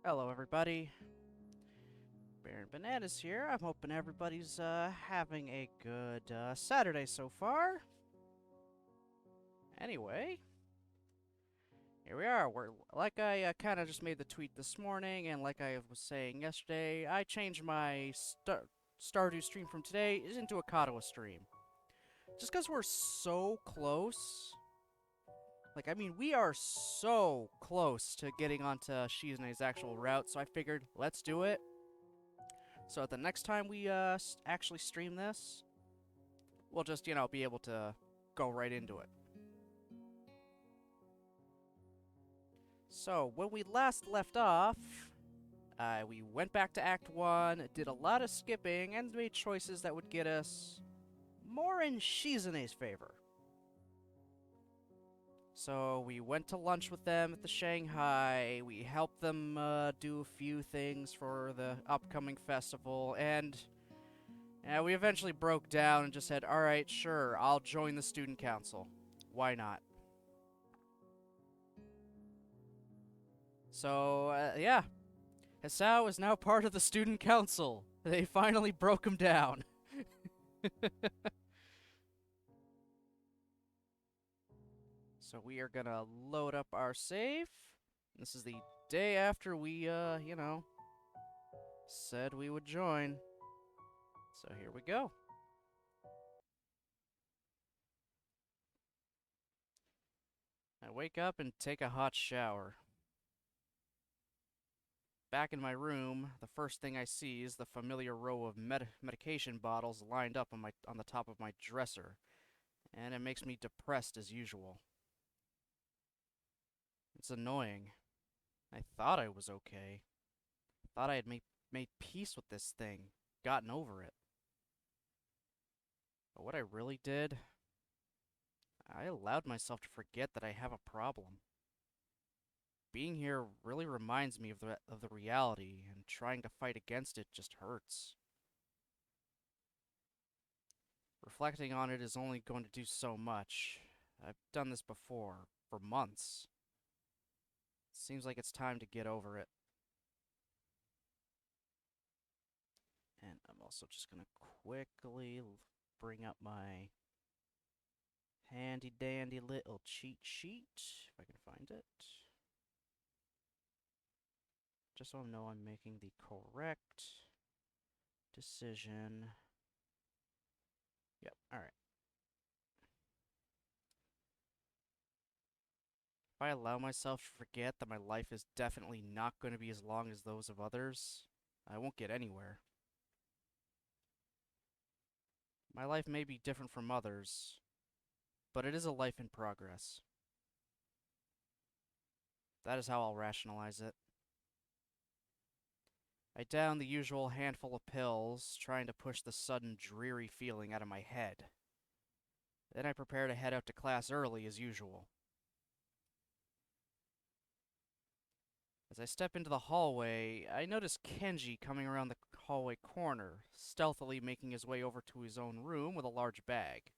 Hello, everybody. Baron Bananas here. I'm hoping everybody's having a good Saturday so far. Anyway, here we are. We're like I kind of just made the tweet this morning, and like I was saying yesterday, I changed my Stardew stream from today into a Katawa stream. Just because we're so close. Like, I mean, we are so close to getting onto Shizune's actual route, so I figured, let's do it. So the next time we actually stream this, we'll just, be able to go right into it. So when we last left off, we went back to Act 1, did a lot of skipping, and made choices that would get us more in Shizune's favor. So we went to lunch with them at the Shanghai, we helped them do a few things for the upcoming festival, and we eventually broke down and just said, alright, sure, I'll join the student council. Why not? So, yeah. Hisao is now part of the student council. They finally broke him down. So we are gonna load up our save. This is the day after we, said we would join. So here we go. I wake up and take a hot shower. Back in my room, the first thing I see is the familiar row of medication bottles lined up on the top of my dresser, and it makes me depressed as usual. It's annoying. I thought I was okay. Thought I had made peace with this thing, gotten over it. But what I really did, I allowed myself to forget that I have a problem. Being here really reminds me of the reality, and trying to fight against it just hurts. Reflecting on it is only going to do so much. I've done this before, for months. Seems like it's time to get over it. And I'm also just gonna quickly bring up my handy dandy little cheat sheet, if I can find it. Just so I know I'm making the correct decision. Yep, alright. If I allow myself to forget that my life is definitely not going to be as long as those of others, I won't get anywhere. My life may be different from others, but it is a life in progress. That is how I'll rationalize it. I down the usual handful of pills, trying to push the sudden dreary feeling out of my head. Then I prepare to head out to class early as usual. As I step into the hallway, I notice Kenji coming around the hallway corner, stealthily making his way over to his own room with a large bag.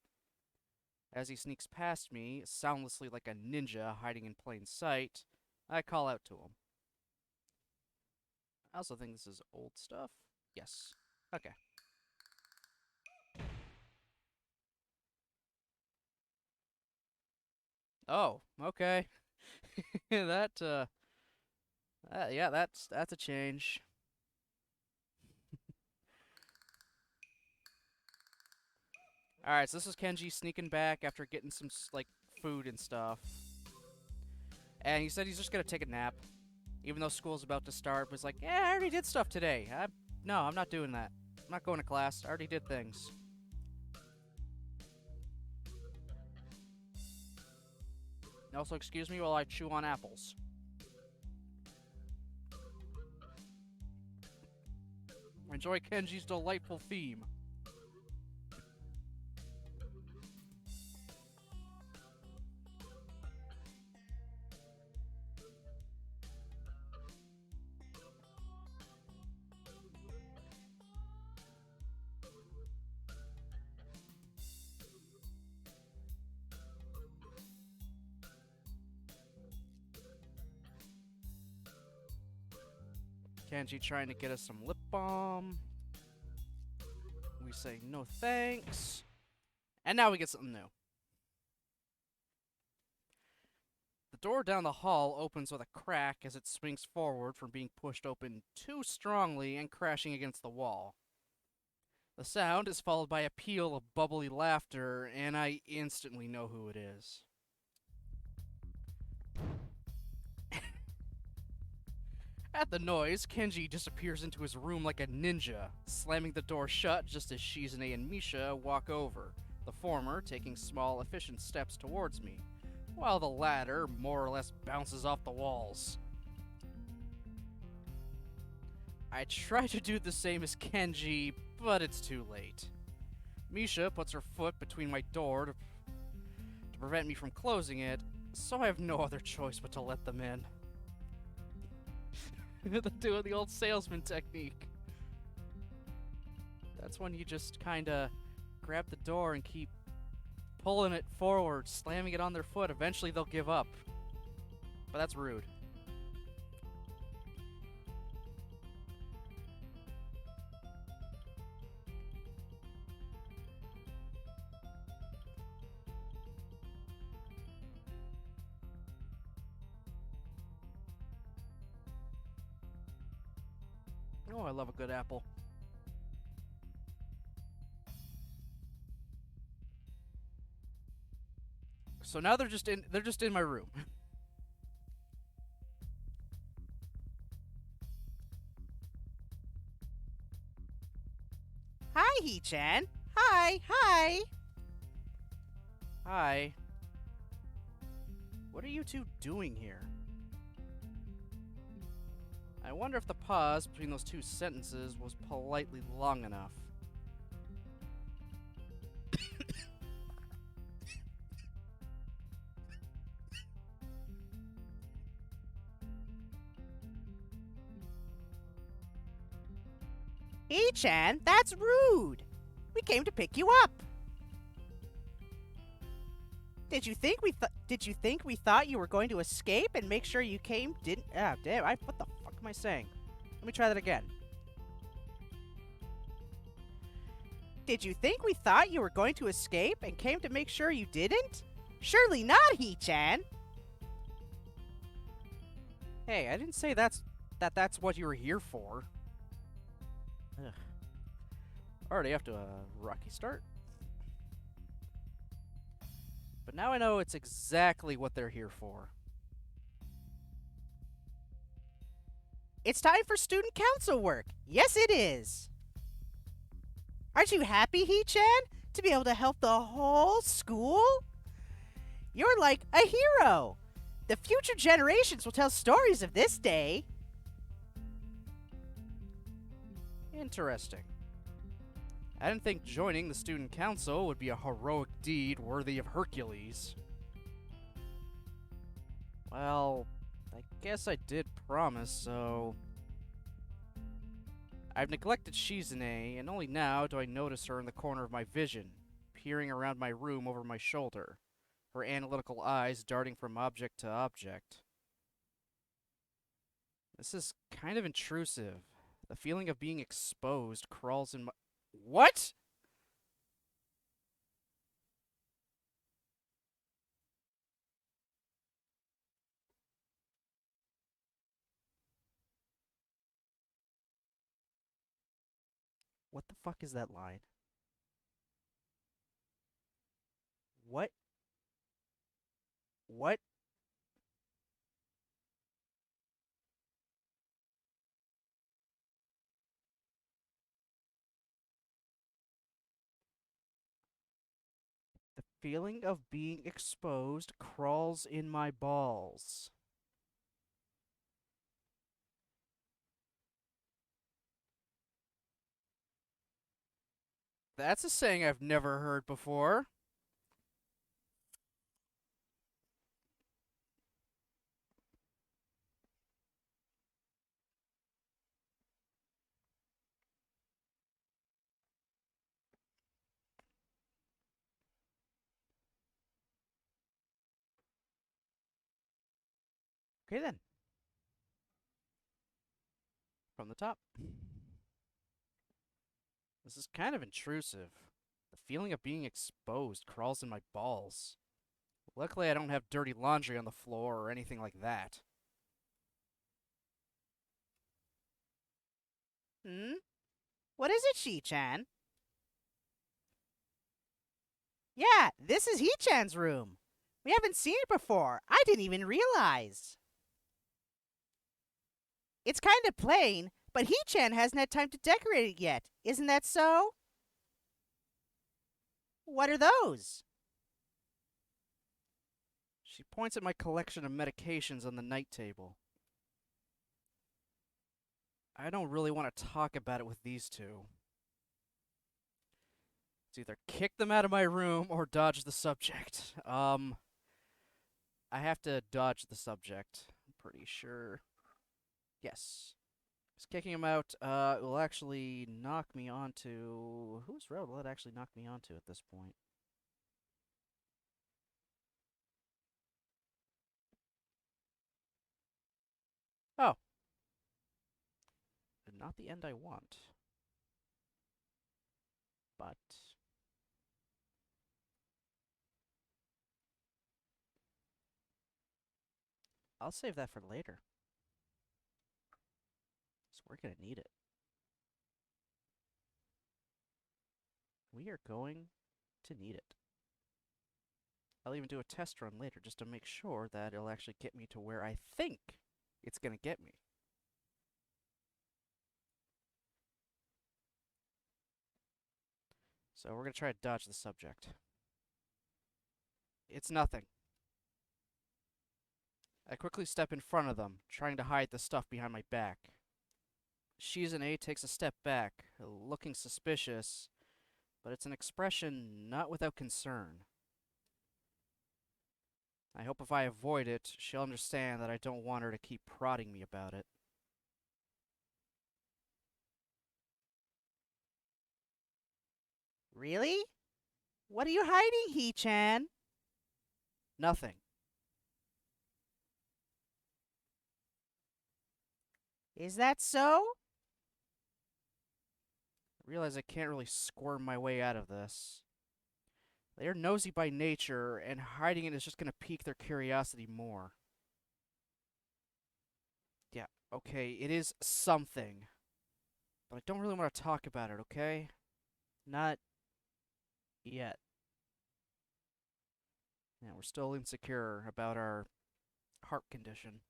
As he sneaks past me, soundlessly like a ninja hiding in plain sight, I call out to him. I also think this is old stuff. Yes. Okay. Oh, okay. that, yeah, that's a change. Alright, so this is Kenji sneaking back after getting some, like, food and stuff. And he said he's just gonna take a nap. Even though school's about to start, but he's like, yeah, I already did stuff today. No, I'm not doing that. I'm not going to class. I already did things. Also, excuse me while I chew on apples. Enjoy Kenji's delightful theme. Kenji trying to get us some lip balm. We say no thanks. And now we get something new. The door down the hall opens with a crack as it swings forward from being pushed open too strongly and crashing against the wall. The sound is followed by a peal of bubbly laughter, and I instantly know who it is. At the noise, Kenji disappears into his room like a ninja, slamming the door shut just as Shizune and Misha walk over, the former taking small, efficient steps towards me, while the latter more or less bounces off the walls. I try to do the same as Kenji, but it's too late. Misha puts her foot between my door to prevent me from closing it, so I have no other choice but to let them in. They're doing the old salesman technique. That's when you just kinda grab the door and keep pulling it forward, slamming it on their foot. Eventually they'll give up. But that's rude. Oh, I love a good apple. So now they're just in my room. Hi, Hee-chan. Hi. Hi. What are you two doing here? I wonder if the pause between those two sentences was politely long enough. Hee-chan, that's rude. We came to pick you up. Did you think we thought you were going to escape and make sure you came? Didn't? Ah, damn! What the fuck am I saying? Let me try that again. Did you think we thought you were going to escape and came to make sure you didn't? Surely not, Hee-chan. Hey, I didn't say that's what you were here for. Ugh. Already off to a rocky start. But now I know it's exactly what they're here for. It's time for student council work. Yes, it is. Aren't you happy, Hee-chan, to be able to help the whole school? You're like a hero. The future generations will tell stories of this day. Interesting. I didn't think joining the student council would be a heroic deed worthy of Hercules. Well, I guess I did promise, so... I've neglected Shizune, and only now do I notice her in the corner of my vision, peering around my room over my shoulder, her analytical eyes darting from object to object. This is kind of intrusive. The feeling of being exposed crawls in my... What?! What the fuck is that line? What? What? The feeling of being exposed crawls in my balls. That's a saying I've never heard before. Okay then. from the top. This is kind of intrusive. The feeling of being exposed crawls in my balls. Luckily, I don't have dirty laundry on the floor or anything like that. Hmm? What is it, Shi-chan? Yeah, this is He-chan's room. We haven't seen it before. I didn't even realize. It's kind of plain, but He-chan hasn't had time to decorate it yet. Isn't that so? What are those? She points at my collection of medications on the night table. I don't really want to talk about it with these two. It's either kick them out of my room or dodge the subject. I have to dodge the subject. I'm pretty sure. Yes. Because kicking him out will actually knock me onto... Whose road will it actually knock me onto at this point? Oh. Not the end I want. But... I'll save that for later. So we're gonna need it. We are going to need it. I'll even do a test run later just to make sure that it'll actually get me to where I think it's gonna get me. So we're gonna try to dodge the subject. It's nothing. I quickly step in front of them, trying to hide the stuff behind my back. Shizune takes a step back, looking suspicious, but it's an expression not without concern. I hope if I avoid it, she'll understand that I don't want her to keep prodding me about it. Really? What are you hiding, He-chan? Nothing. Is that so? I realize I can't really squirm my way out of this. They're nosy by nature, and hiding it is just gonna pique their curiosity more. Yeah, okay, it is something. But I don't really want to talk about it, okay? Not yet. Yeah, we're still insecure about our heart condition.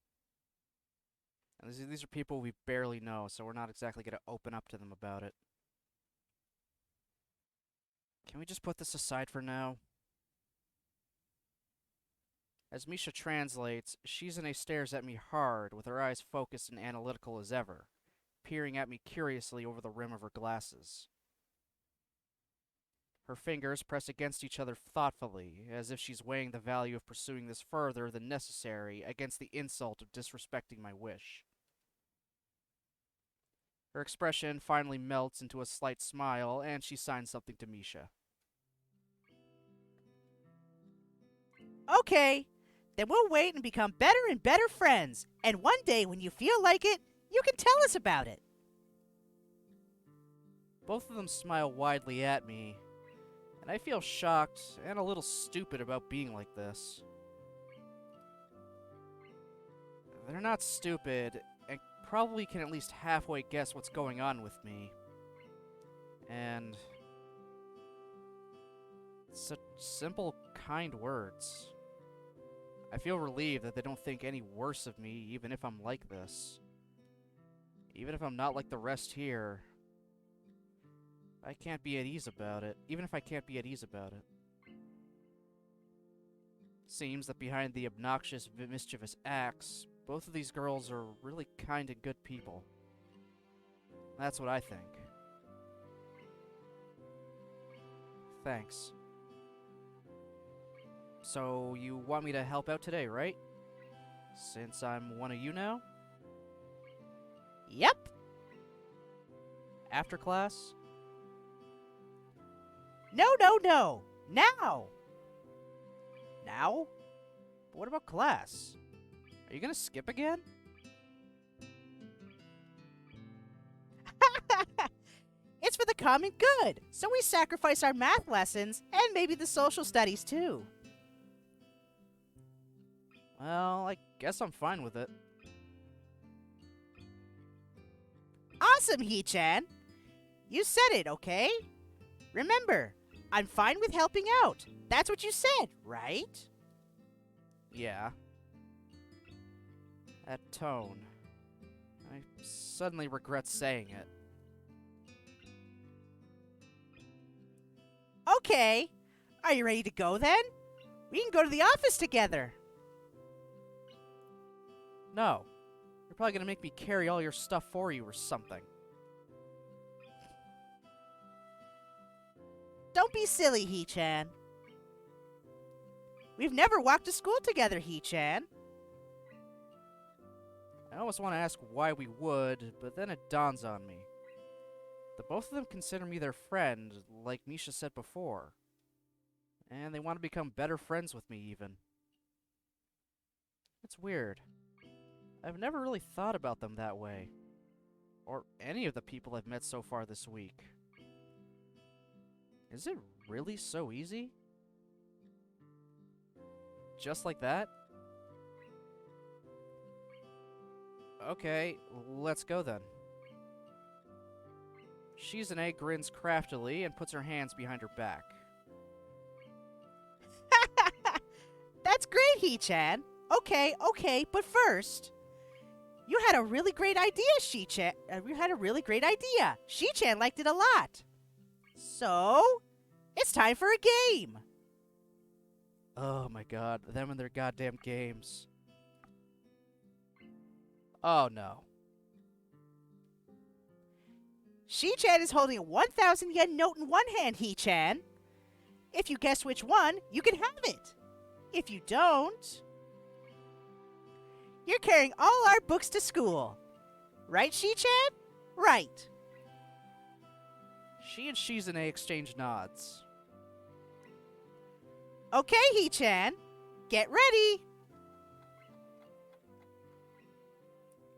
And these are people we barely know, so we're not exactly going to open up to them about it. Can we just put this aside for now? As Misha translates, Shizune stares at me hard, with her eyes focused and analytical as ever, peering at me curiously over the rim of her glasses. Her fingers press against each other thoughtfully, as if she's weighing the value of pursuing this further than necessary against the insult of disrespecting my wish. Her expression finally melts into a slight smile, and she signs something to Misha. Okay, then we'll wait and become better and better friends. And one day, when you feel like it, you can tell us about it. Both of them smile widely at me, and I feel shocked and a little stupid about being like this. They're not stupid, and probably can at least halfway guess what's going on with me. And... such simple, kind words. I feel relieved that they don't think any worse of me, even if I'm like this. Even if I'm not like the rest here. I can't be at ease about it. Even if I can't be at ease about it. Seems that behind the obnoxious, mischievous acts, both of these girls are really kind and good people. That's what I think. Thanks. So, you want me to help out today, right? Since I'm one of you now? Yep. After class? No, no, no. Now. Now? But what about class? Are you gonna skip again? common good, so we sacrifice our math lessons and maybe the social studies too. Well, I guess I'm fine with it. Awesome, Hee-chan. You said it, okay? Remember, I'm fine with helping out. That's what you said, right? Yeah. That tone. I suddenly regret saying it. Okay. Are you ready to go then? We can go to the office together. No. You're probably gonna make me carry all your stuff for you or something. Don't be silly, Hee-chan. We've never walked to school together, Hee-chan. I always want to ask why we would, but then it dawns on me. The both of them consider me their friend, like Misha said before. And they want to become better friends with me, even. It's weird. I've never really thought about them that way. Or any of the people I've met so far this week. Is it really so easy? Just like that? Okay, let's go then. Shizune grins craftily and puts her hands behind her back. That's great, Hee-chan. Okay, but first, you had a really great idea, Shi-chan. You had a really great idea. Shi-chan liked it a lot. So, it's time for a game. Oh my god, them and their goddamn games. Oh no. Shi-chan is holding a 1,000 yen note in one hand, Hee-chan. If you guess which one, you can have it. If you don't, you're carrying all our books to school. Right, Shi-chan? Right. She and Shizune exchange nods. Okay, Hee-chan. Get ready.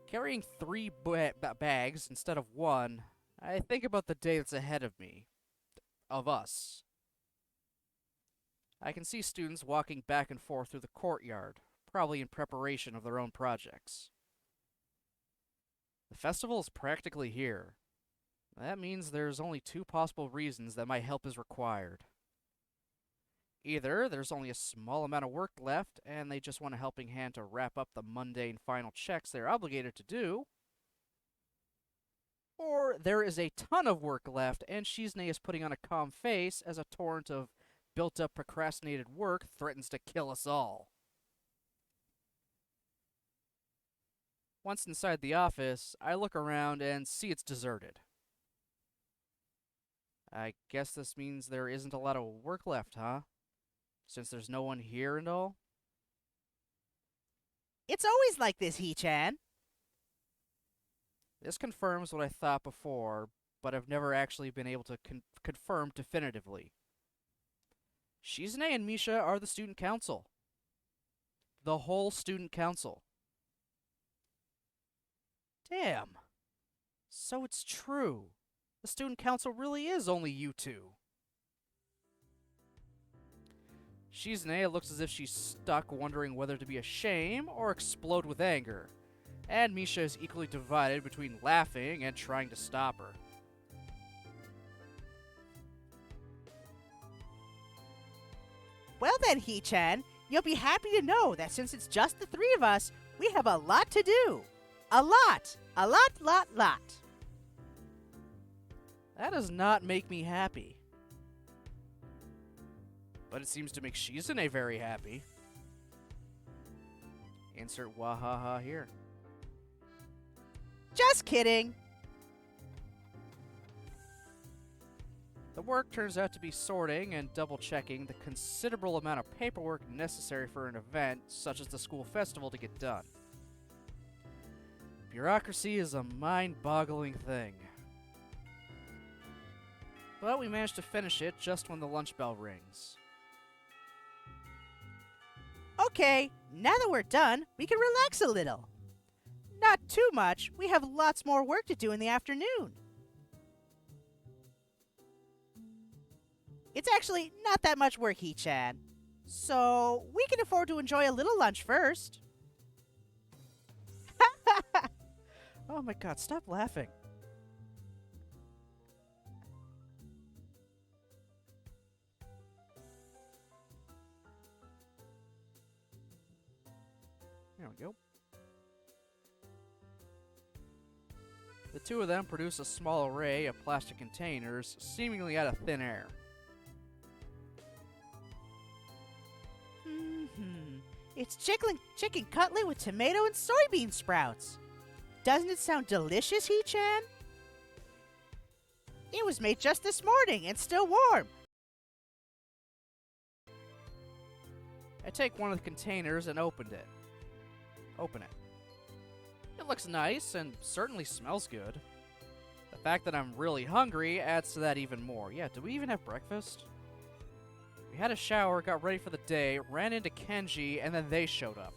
Carrying 3 bags instead of 1, I think about the day that's ahead of me. Of us. I can see students walking back and forth through the courtyard, probably in preparation of their own projects. The festival is practically here. That means there's only 2 possible reasons that my help is required. Either there's only a small amount of work left and they just want a helping hand to wrap up the mundane final checks they're obligated to do, or there is a ton of work left and Shizune is putting on a calm face as a torrent of built-up procrastinated work threatens to kill us all. Once inside the office, I look around and see it's deserted. I guess this means there isn't a lot of work left, huh? Since there's no one here and all? It's always like this, Hee-chan. This confirms what I thought before, but I've never actually been able to confirm definitively. Shizune and Misha are the student council. The whole student council. Damn. So it's true. The student council really is only you two. Shizune looks as if she's stuck wondering whether to be ashamed or explode with anger. And Misha is equally divided between laughing and trying to stop her. Well then, Hee-chan, you'll be happy to know that since it's just the 3 of us, we have a lot to do. A lot. That does not make me happy. But it seems to make Shizune very happy. Insert wahaha here. Just kidding. The work turns out to be sorting and double-checking the considerable amount of paperwork necessary for an event such as the school festival to get done. Bureaucracy is a mind-boggling thing. But we managed to finish it just when the lunch bell rings. Okay, now that we're done, we can relax a little. Not too much. We have lots more work to do in the afternoon. It's actually not that much work, He-chan. So, we can afford to enjoy a little lunch first. Oh my god, stop laughing. There we go. The two of them produce a small array of plastic containers, seemingly out of thin air. It's chicken cutlet with tomato and soybean sprouts. Doesn't it sound delicious, He-chan? It was made just this morning and still warm. I take one of the containers and open it. It looks nice and certainly smells good. The fact that I'm really hungry adds to that even more. Yeah, do we even have breakfast? We had a shower, got ready for the day, ran into Kenji, and then they showed up.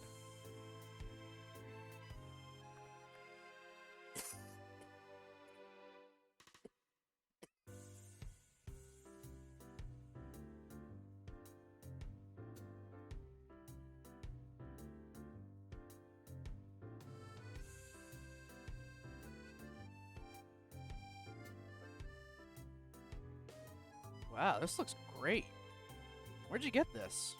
Wow, this looks great. Where'd you get this?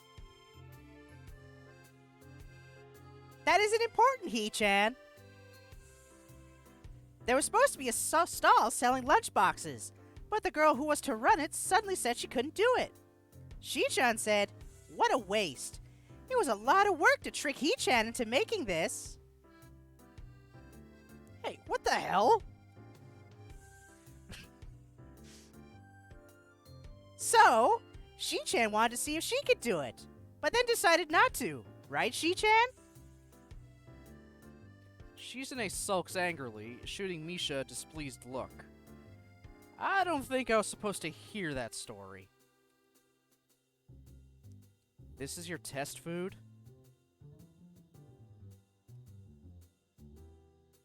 That isn't important, He-chan. There was supposed to be a stall selling lunchboxes, but the girl who was to run it suddenly said she couldn't do it. Shi-chan said, "What a waste. It was a lot of work to trick He-chan into making this." Hey, what the hell? So, Shi-chan wanted to see if she could do it, but then decided not to. Right, Shi-chan? Shizune sulks angrily, shooting Misha a displeased look. I don't think I was supposed to hear that story. This is your test food?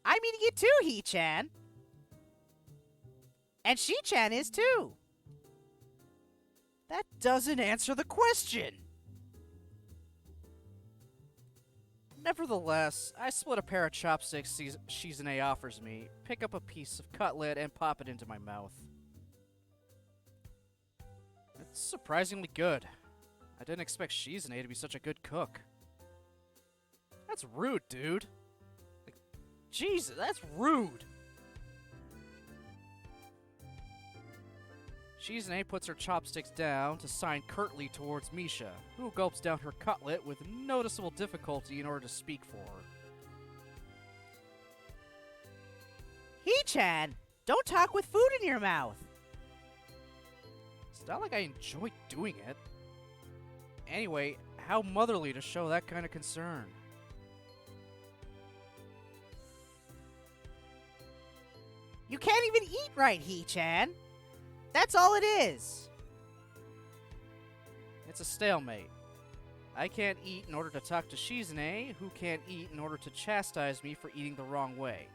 I'm eating it too, He-chan. And Shi-chan is too. That doesn't answer the question! Nevertheless, I split a pair of chopsticks Shizune offers me, pick up a piece of cutlet, and pop it into my mouth. It's surprisingly good. I didn't expect Shizune to be such a good cook. That's rude, dude. Like, Jesus, that's rude! Shizune puts her chopsticks down to sign curtly towards Misha, who gulps down her cutlet with noticeable difficulty in order to speak for her. He-chan, don't talk with food in your mouth. It's not like I enjoy doing it. Anyway, how motherly to show that kind of concern. You can't even eat right, He-chan. That's all it is. It's a stalemate. I can't eat in order to talk to Shizune, who can't eat in order to chastise me for eating the wrong way.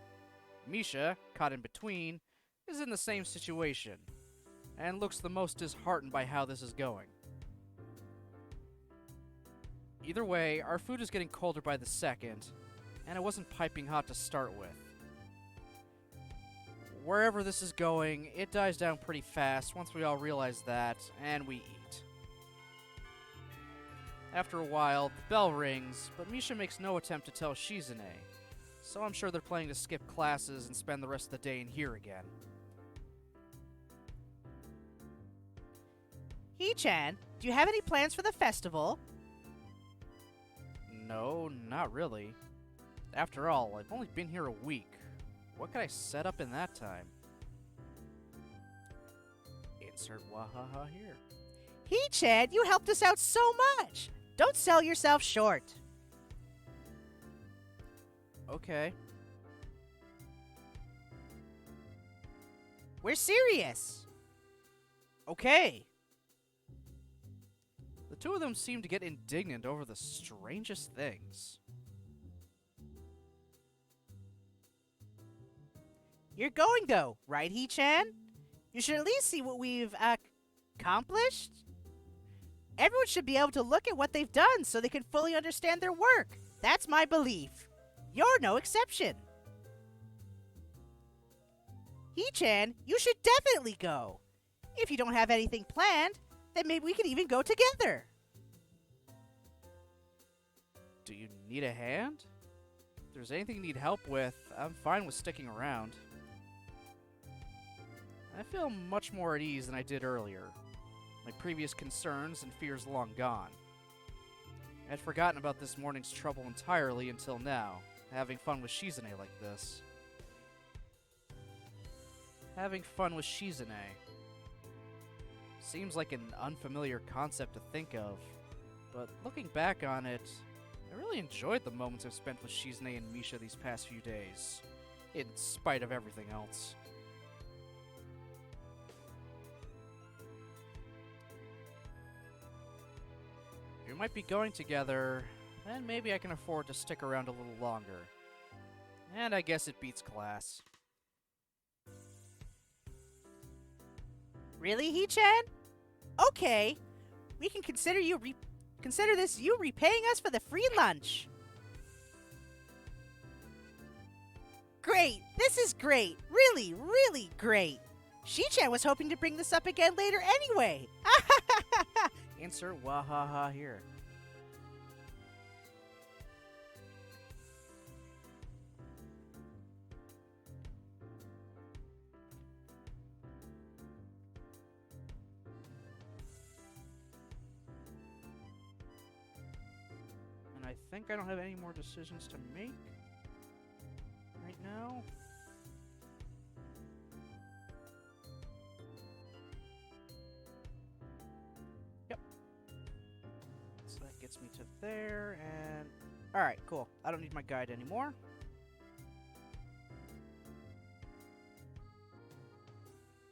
Misha, caught in between, is in the same situation, and looks the most disheartened by how this is going. Either way, our food is getting colder by the second, and it wasn't piping hot to start with. Wherever this is going, it dies down pretty fast once we all realize that, and we eat. After a while, the bell rings, but Misha makes no attempt to tell Shizune, so I'm sure they're planning to skip classes and spend the rest of the day in here again. He-chan, do you have any plans for the festival? No, not really. After all, I've only been here a week. What could I set up in that time? Insert wahaha here. He-chan, you helped us out so much. Don't sell yourself short. Okay. We're serious. Okay. The two of them seem to get indignant over the strangest things. You're going though, right, He-chan? You should at least see what we've Accomplished? Everyone should be able to look at what they've done so they can fully understand their work. That's my belief. You're no exception. Hee-chan, you should definitely go. If you don't have anything planned, then maybe we could even go together. Do you need a hand? If there's anything you need help with, I'm fine with sticking around. I feel much more at ease than I did earlier. My previous concerns and fears long gone. I had forgotten about this morning's trouble entirely until now, having fun with Shizune like this. Having fun with Shizune. Seems like an unfamiliar concept to think of, but looking back on it, I really enjoyed the moments I've spent with Shizune and Misha these past few days, in spite of everything else. If we might be going together, then maybe I can afford to stick around a little longer. And I guess it beats class. Really, Hee-chan? Okay. We can consider this you repaying us for the free lunch. Great! This is great! Really, really great! Shi-chan was hoping to bring this up again later anyway! Insert wahaha here. And I think I don't have any more decisions to make right now. Yep. So that gets me to there, and... Alright, cool. I don't need my guide anymore.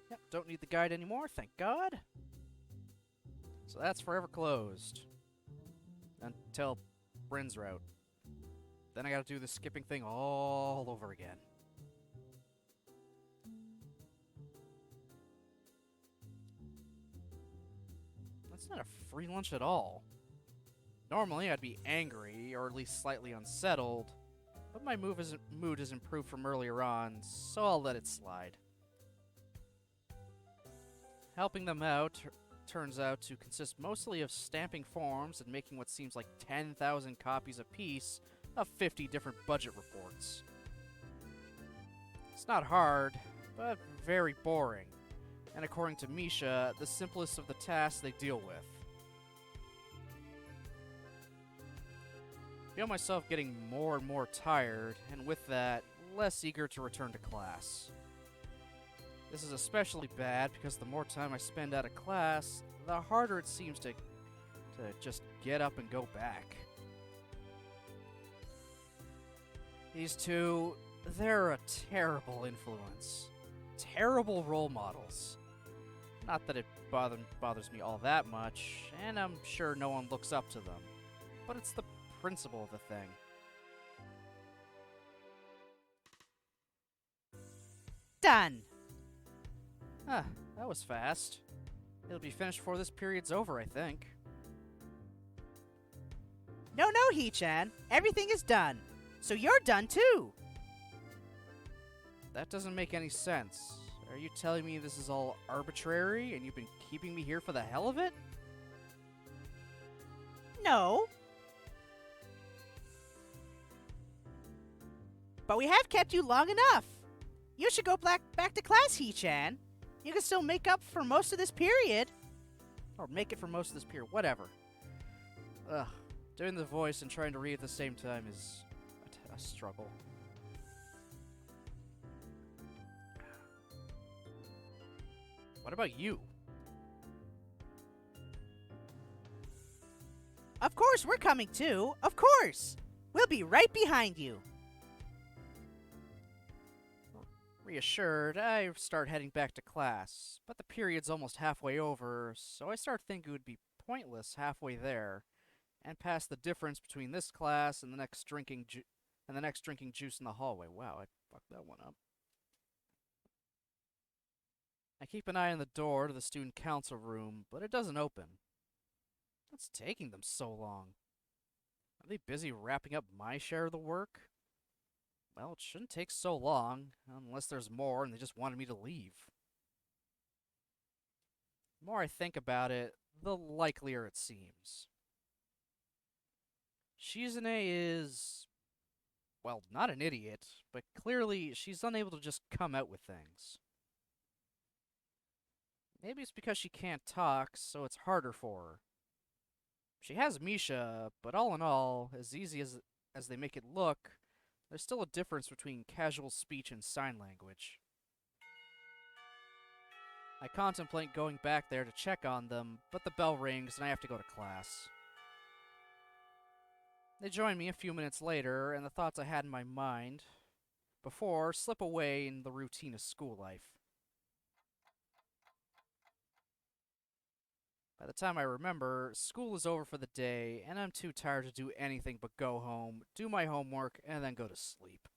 Yep, don't need the guide anymore, thank God. So that's forever closed. Until Bryn's route. Then I gotta do the skipping thing all over again. That's not a free lunch at all. Normally I'd be angry, or at least slightly unsettled, but my mood is improved from earlier on, so I'll let it slide. Helping them out turns out to consist mostly of stamping forms and making what seems like 10,000 copies apiece of 50 different budget reports. It's not hard, but very boring, and according to Misha, the simplest of the tasks they deal with. I feel myself getting more and more tired, and with that, less eager to return to class. This is especially bad because the more time I spend out of class, the harder it seems to just get up and go back. These two, they're a terrible influence. Terrible role models. Not that it bothers me all that much, and I'm sure no one looks up to them. But it's the principle of the thing. Done! Huh, that was fast. It'll be finished before this period's over, I think. No, Hee-chan. Everything is done. So you're done too. That doesn't make any sense. Are you telling me this is all arbitrary and you've been keeping me here for the hell of it? No. But we have kept you long enough. You should go back to class, Hee-chan. You can still make up for most of this period. Or make it for most of this period, whatever. Ugh, doing the voice and trying to read at the same time is a struggle. What about you? Of course, we're coming too. Of course. We'll be right behind you. Reassured, I start heading back to class, but the period's almost halfway over, so I start thinking it would be pointless halfway there, and pass the difference between this class and the next drinking juice in the hallway. Wow, I fucked that one up. I keep an eye on the door to the student council room, but it doesn't open. What's taking them so long? Are they busy wrapping up my share of the work? Well, it shouldn't take so long, unless there's more and they just wanted me to leave. The more I think about it, the likelier it seems. Shizune is, well, not an idiot, but clearly she's unable to just come out with things. Maybe it's because she can't talk, so it's harder for her. She has Misha, but all in all, as easy as they make it look, there's still a difference between casual speech and sign language. I contemplate going back there to check on them, but the bell rings and I have to go to class. They join me a few minutes later, and the thoughts I had in my mind before slip away in the routine of school life. By the time I remember, school is over for the day, and I'm too tired to do anything but go home, do my homework, and then go to sleep.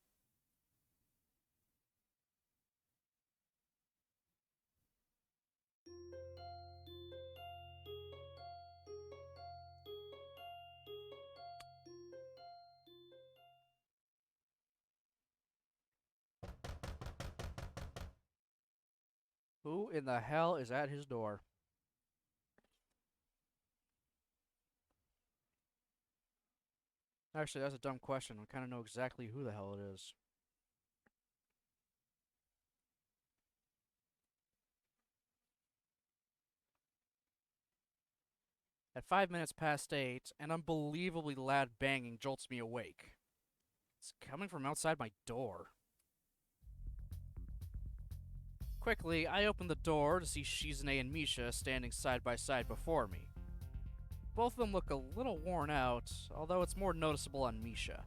Who in the hell is at his door? Actually, that's a dumb question. I kind of know exactly who the hell it is. At 5 minutes past 8, an unbelievably loud banging jolts me awake. It's coming from outside my door. Quickly, I open the door to see Shizune and Misha standing side by side before me. Both of them look a little worn out, although it's more noticeable on Misha.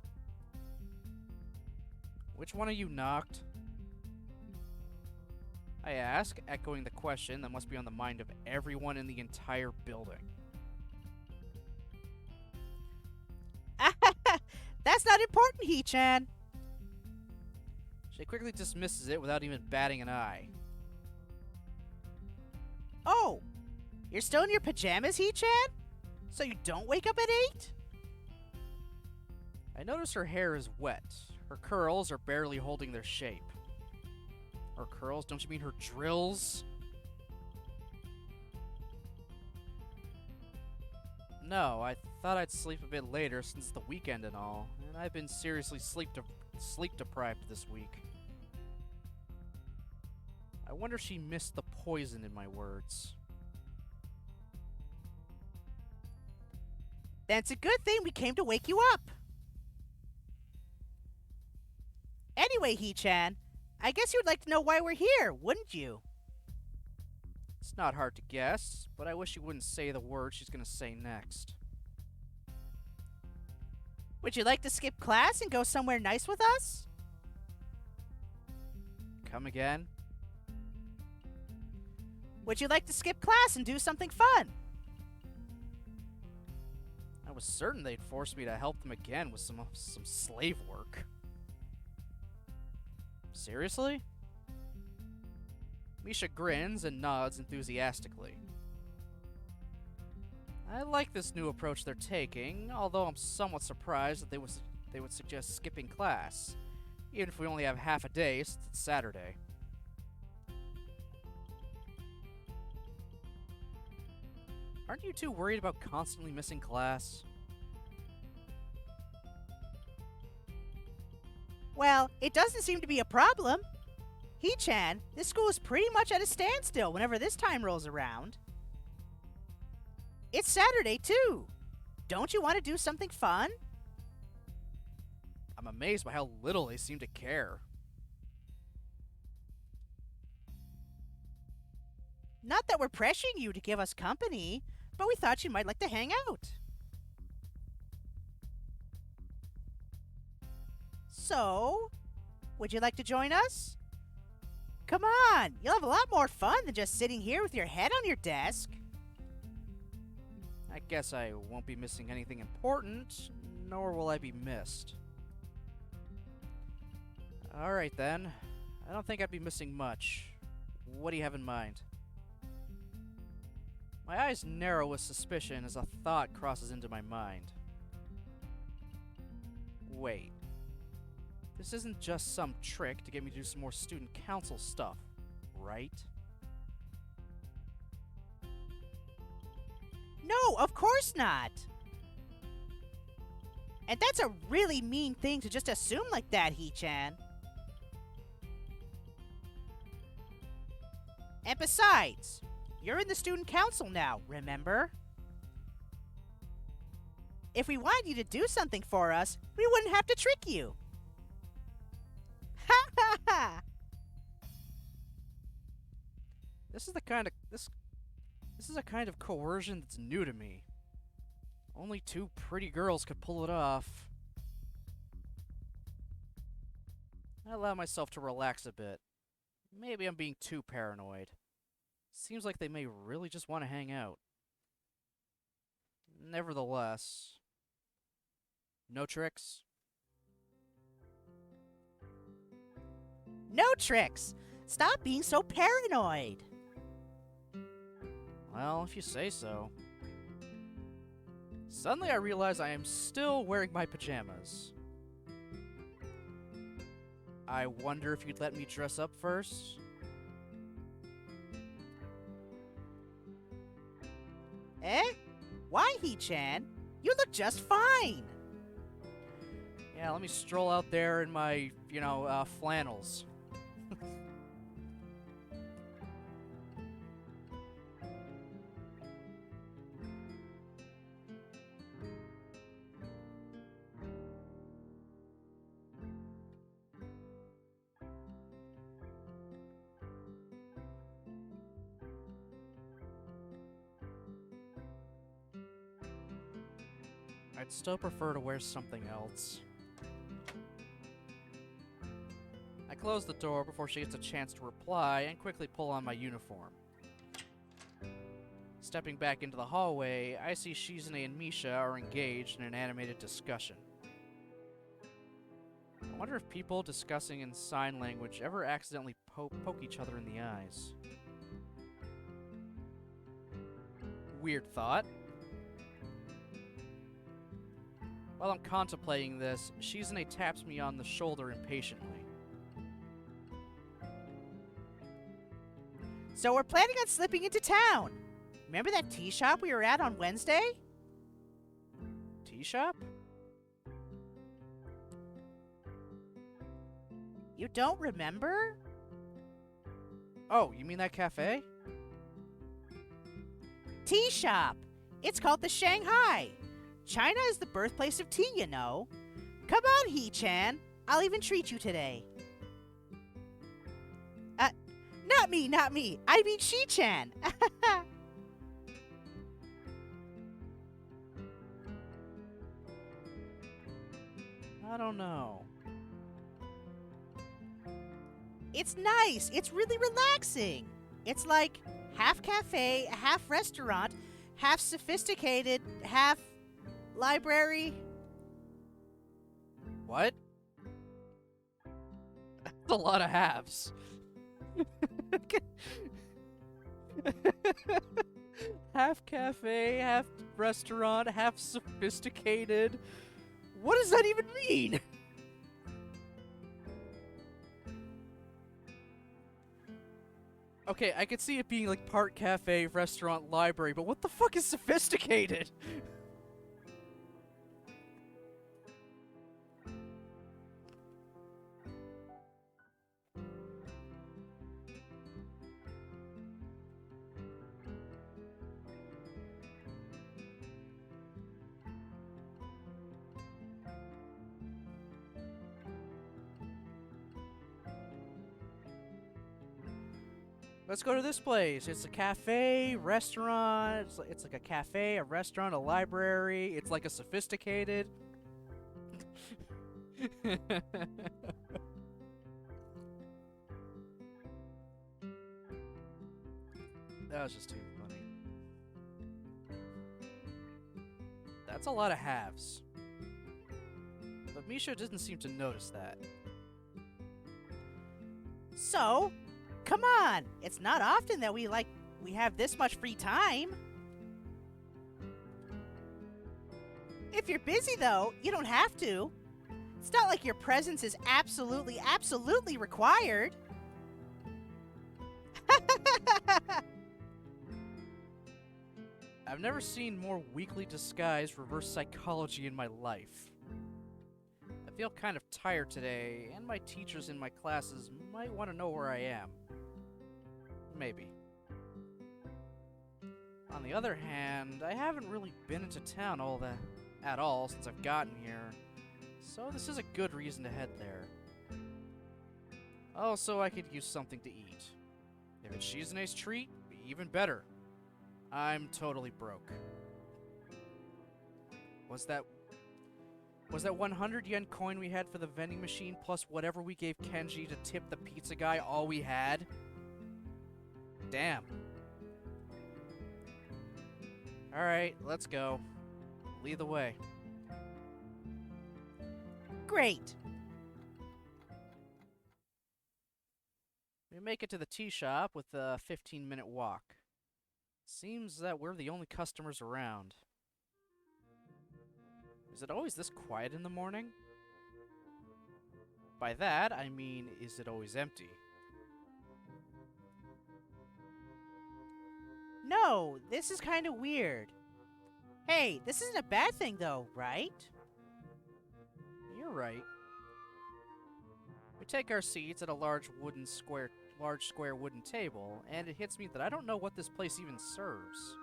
Which one of you knocked? I ask, echoing the question that must be on the mind of everyone in the entire building. That's not important, He-chan. She quickly dismisses it without even batting an eye. Oh, you're still in your pajamas, He-chan? So you don't wake up at 8? I notice her hair is wet. Her curls are barely holding their shape. Her curls? Don't you mean her drills? No, I thought I'd sleep a bit later since the weekend and all, and I've been seriously sleep deprived this week. I wonder if she missed the poison in my words. Then it's a good thing we came to wake you up. Anyway, He-chan, I guess you'd like to know why we're here, wouldn't you? It's not hard to guess, but I wish she wouldn't say the word she's gonna say next. Would you like to skip class and go somewhere nice with us? Come again? Would you like to skip class and do something fun? I was certain they'd force me to help them again with some slave work. Seriously? Misha grins and nods enthusiastically. I like this new approach they're taking, although I'm somewhat surprised that they would suggest skipping class, even if we only have half a day since it's Saturday. Aren't you too worried about constantly missing class? Well, it doesn't seem to be a problem. He-chan, this school is pretty much at a standstill whenever this time rolls around. It's Saturday, too. Don't you want to do something fun? I'm amazed by how little they seem to care. Not that we're pressuring you to give us company, but we thought you might like to hang out. So, would you like to join us? Come on, you'll have a lot more fun than just sitting here with your head on your desk. I guess I won't be missing anything important, nor will I be missed. Alright then. I don't think I'd be missing much. What do you have in mind? My eyes narrow with suspicion as a thought crosses into my mind. Wait. This isn't just some trick to get me to do some more student council stuff, right? No, of course not! And that's a really mean thing to just assume like that, Hee-chan. And besides, you're in the student council now, remember? If we wanted you to do something for us, we wouldn't have to trick you. Ha ha ha! This is a kind of coercion that's new to me. Only two pretty girls could pull it off. I allow myself to relax a bit. Maybe I'm being too paranoid. Seems like they may really just want to hang out. Nevertheless, no tricks? No tricks! Stop being so paranoid! Well, if you say so. Suddenly I realize I am still wearing my pajamas. I wonder if you'd let me dress up first? Eh? Why, Hee-chan? You look just fine! Yeah, let me stroll out there in my, flannels. I'd still prefer to wear something else. I close the door before she gets a chance to reply and quickly pull on my uniform. Stepping back into the hallway, I see Shizune and Misha are engaged in an animated discussion. I wonder if people discussing in sign language ever accidentally poke each other in the eyes. Weird thought. While I'm contemplating this, Shizune taps me on the shoulder impatiently. So we're planning on slipping into town. Remember that tea shop we were at on Wednesday? Tea shop? You don't remember? Oh, you mean that cafe? Tea shop. It's called the Shanghai. China is the birthplace of tea, you know. Come on, Hee-chan. I'll even treat you today. Not me. I mean She-chan. I don't know. It's nice. It's really relaxing. It's like half cafe, half restaurant, half sophisticated, half library. What? That's a lot of halves. Half cafe, half restaurant, half sophisticated. What does that even mean? Okay, I could see it being like part cafe, restaurant, library, but what the fuck is sophisticated? Let's go to this place. It's a cafe, restaurant. It's like a cafe, a restaurant, a library. It's like a sophisticated. That was just too funny. That's a lot of halves. But Misha doesn't seem to notice that. So, come on. It's not often that we have this much free time. If you're busy, though, you don't have to. It's not like your presence is absolutely, absolutely required. I've never seen more weakly disguised reverse psychology in my life. I feel kind of tired today, and my teachers in my classes might want to know where I am. Maybe. On the other hand, I haven't really been into town at all since I've gotten here, so this is a good reason to head there. Also, I could use something to eat. If it's Shizune's treat, even better. I'm totally broke. Was that 100 yen coin we had for the vending machine plus whatever we gave Kenji to tip the pizza guy all we had? Damn. Alright, let's go. Lead the way. Great. We make it to the tea shop with a 15-minute walk. Seems that we're the only customers around. Is it always this quiet in the morning? By that, I mean, is it always empty? No, this is kind of weird. Hey, this isn't a bad thing though, right? You're right. We take our seats at a large square wooden table, and it hits me that I don't know what this place even serves.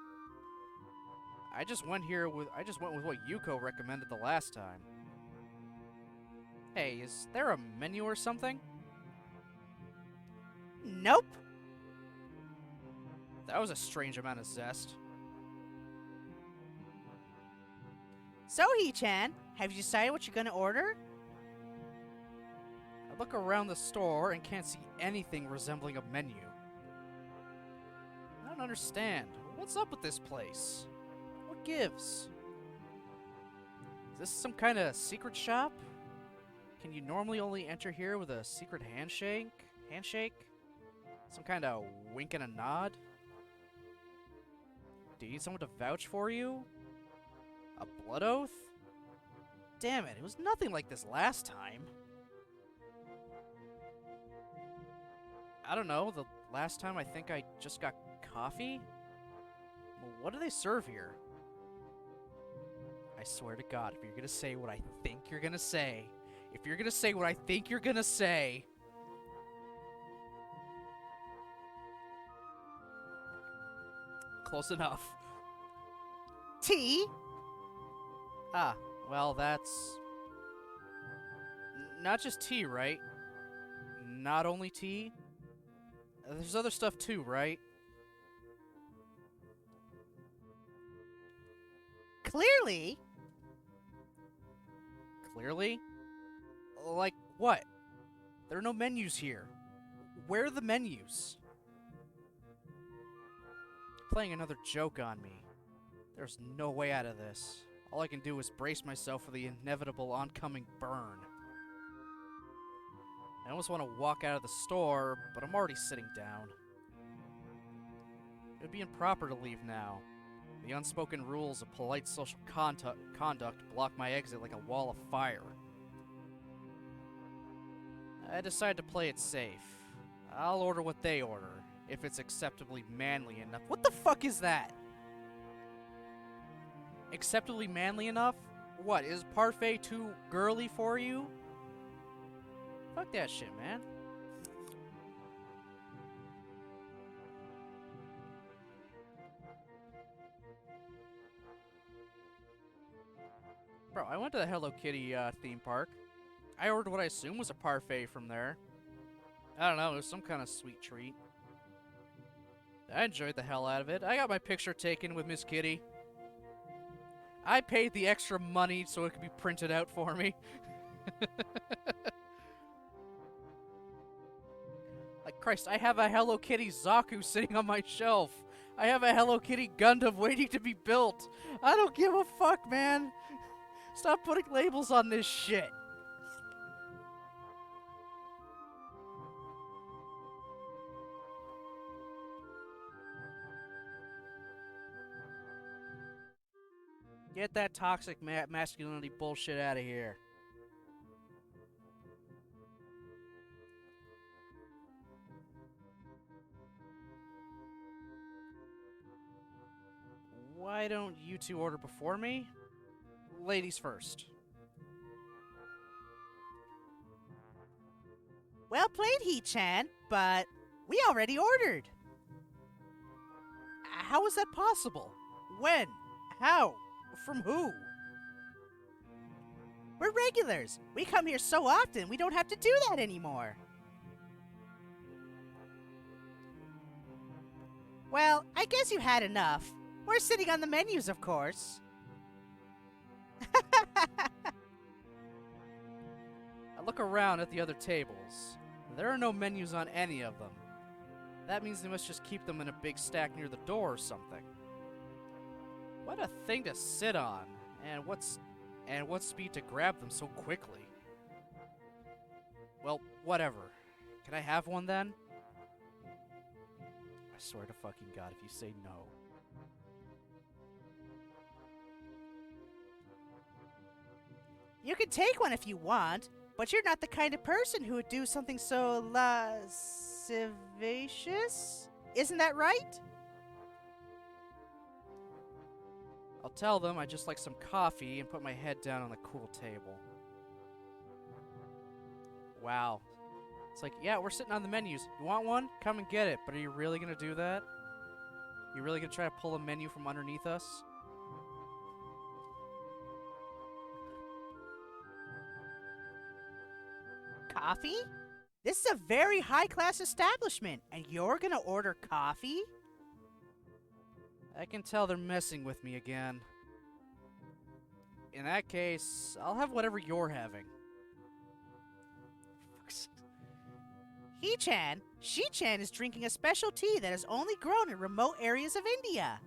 I just went with what Yuko recommended the last time. Hey, is there a menu or something? Nope. That was a strange amount of zest. So, Hee-chan, have you decided what you're gonna order? I look around the store and can't see anything resembling a menu. I don't understand. What's up with this place? What gives? Is this some kind of secret shop? Can you normally only enter here with a secret handshake? Some kind of wink and a nod? Do you need someone to vouch for you? A blood oath? Damn it, it was nothing like this last time. I don't know, the last time I think I just got coffee? Well, what do they serve here? I swear to God, if you're gonna say what I think you're gonna say, Close enough. Tea? Ah, well, that's... not just tea, right? Not only tea? There's other stuff too, right? Clearly. Clearly? Like what? There are no menus here. Where are the menus? Playing another joke on me. There's no way out of this. All I can do is brace myself for the inevitable oncoming burn. I almost want to walk out of the store, but I'm already sitting down. It would be improper to leave now. The unspoken rules of polite social conduct block my exit like a wall of fire. I decide to play it safe. I'll order what they order, if it's acceptably manly enough. What the fuck is that? Acceptably manly enough? What, is parfait too girly for you? Fuck that shit, man. Bro, I went to the Hello Kitty theme park. I ordered what I assume was a parfait from there. I don't know, it was some kind of sweet treat. I enjoyed the hell out of it. I got my picture taken with Miss Kitty. I paid the extra money so it could be printed out for me. Like, Christ, I have a Hello Kitty Zaku sitting on my shelf. I have a Hello Kitty Gundam waiting to be built. I don't give a fuck, man. Stop putting labels on this shit. Get that toxic masculinity bullshit out of here. Why don't you two order before me? Ladies first. Well played, He-chan, but we already ordered. How is that possible? When? How? From who? We're regulars. We come here so often, we don't have to do that anymore. Well, I guess you had enough. We're sitting on the menus, of course. I look around at the other tables. There are no menus on any of them. That means they must just keep them in a big stack near the door or something. What a thing to sit on, and what speed to grab them so quickly. Well, whatever. Can I have one then? I swear to fucking God if you say no. You can take one if you want, but you're not the kind of person who would do something so lascivious. Isn't that right? I'll tell them I just like some coffee and put my head down on the cool table. Wow. It's like, yeah, we're sitting on the menus. You want one? Come and get it. But are you really gonna do that? You really gonna try to pull a menu from underneath us? Coffee? This is a very high-class establishment, and you're gonna order coffee? I can tell they're messing with me again. In that case, I'll have whatever you're having. He-chan, She-chan is drinking a special tea that is only grown in remote areas of India.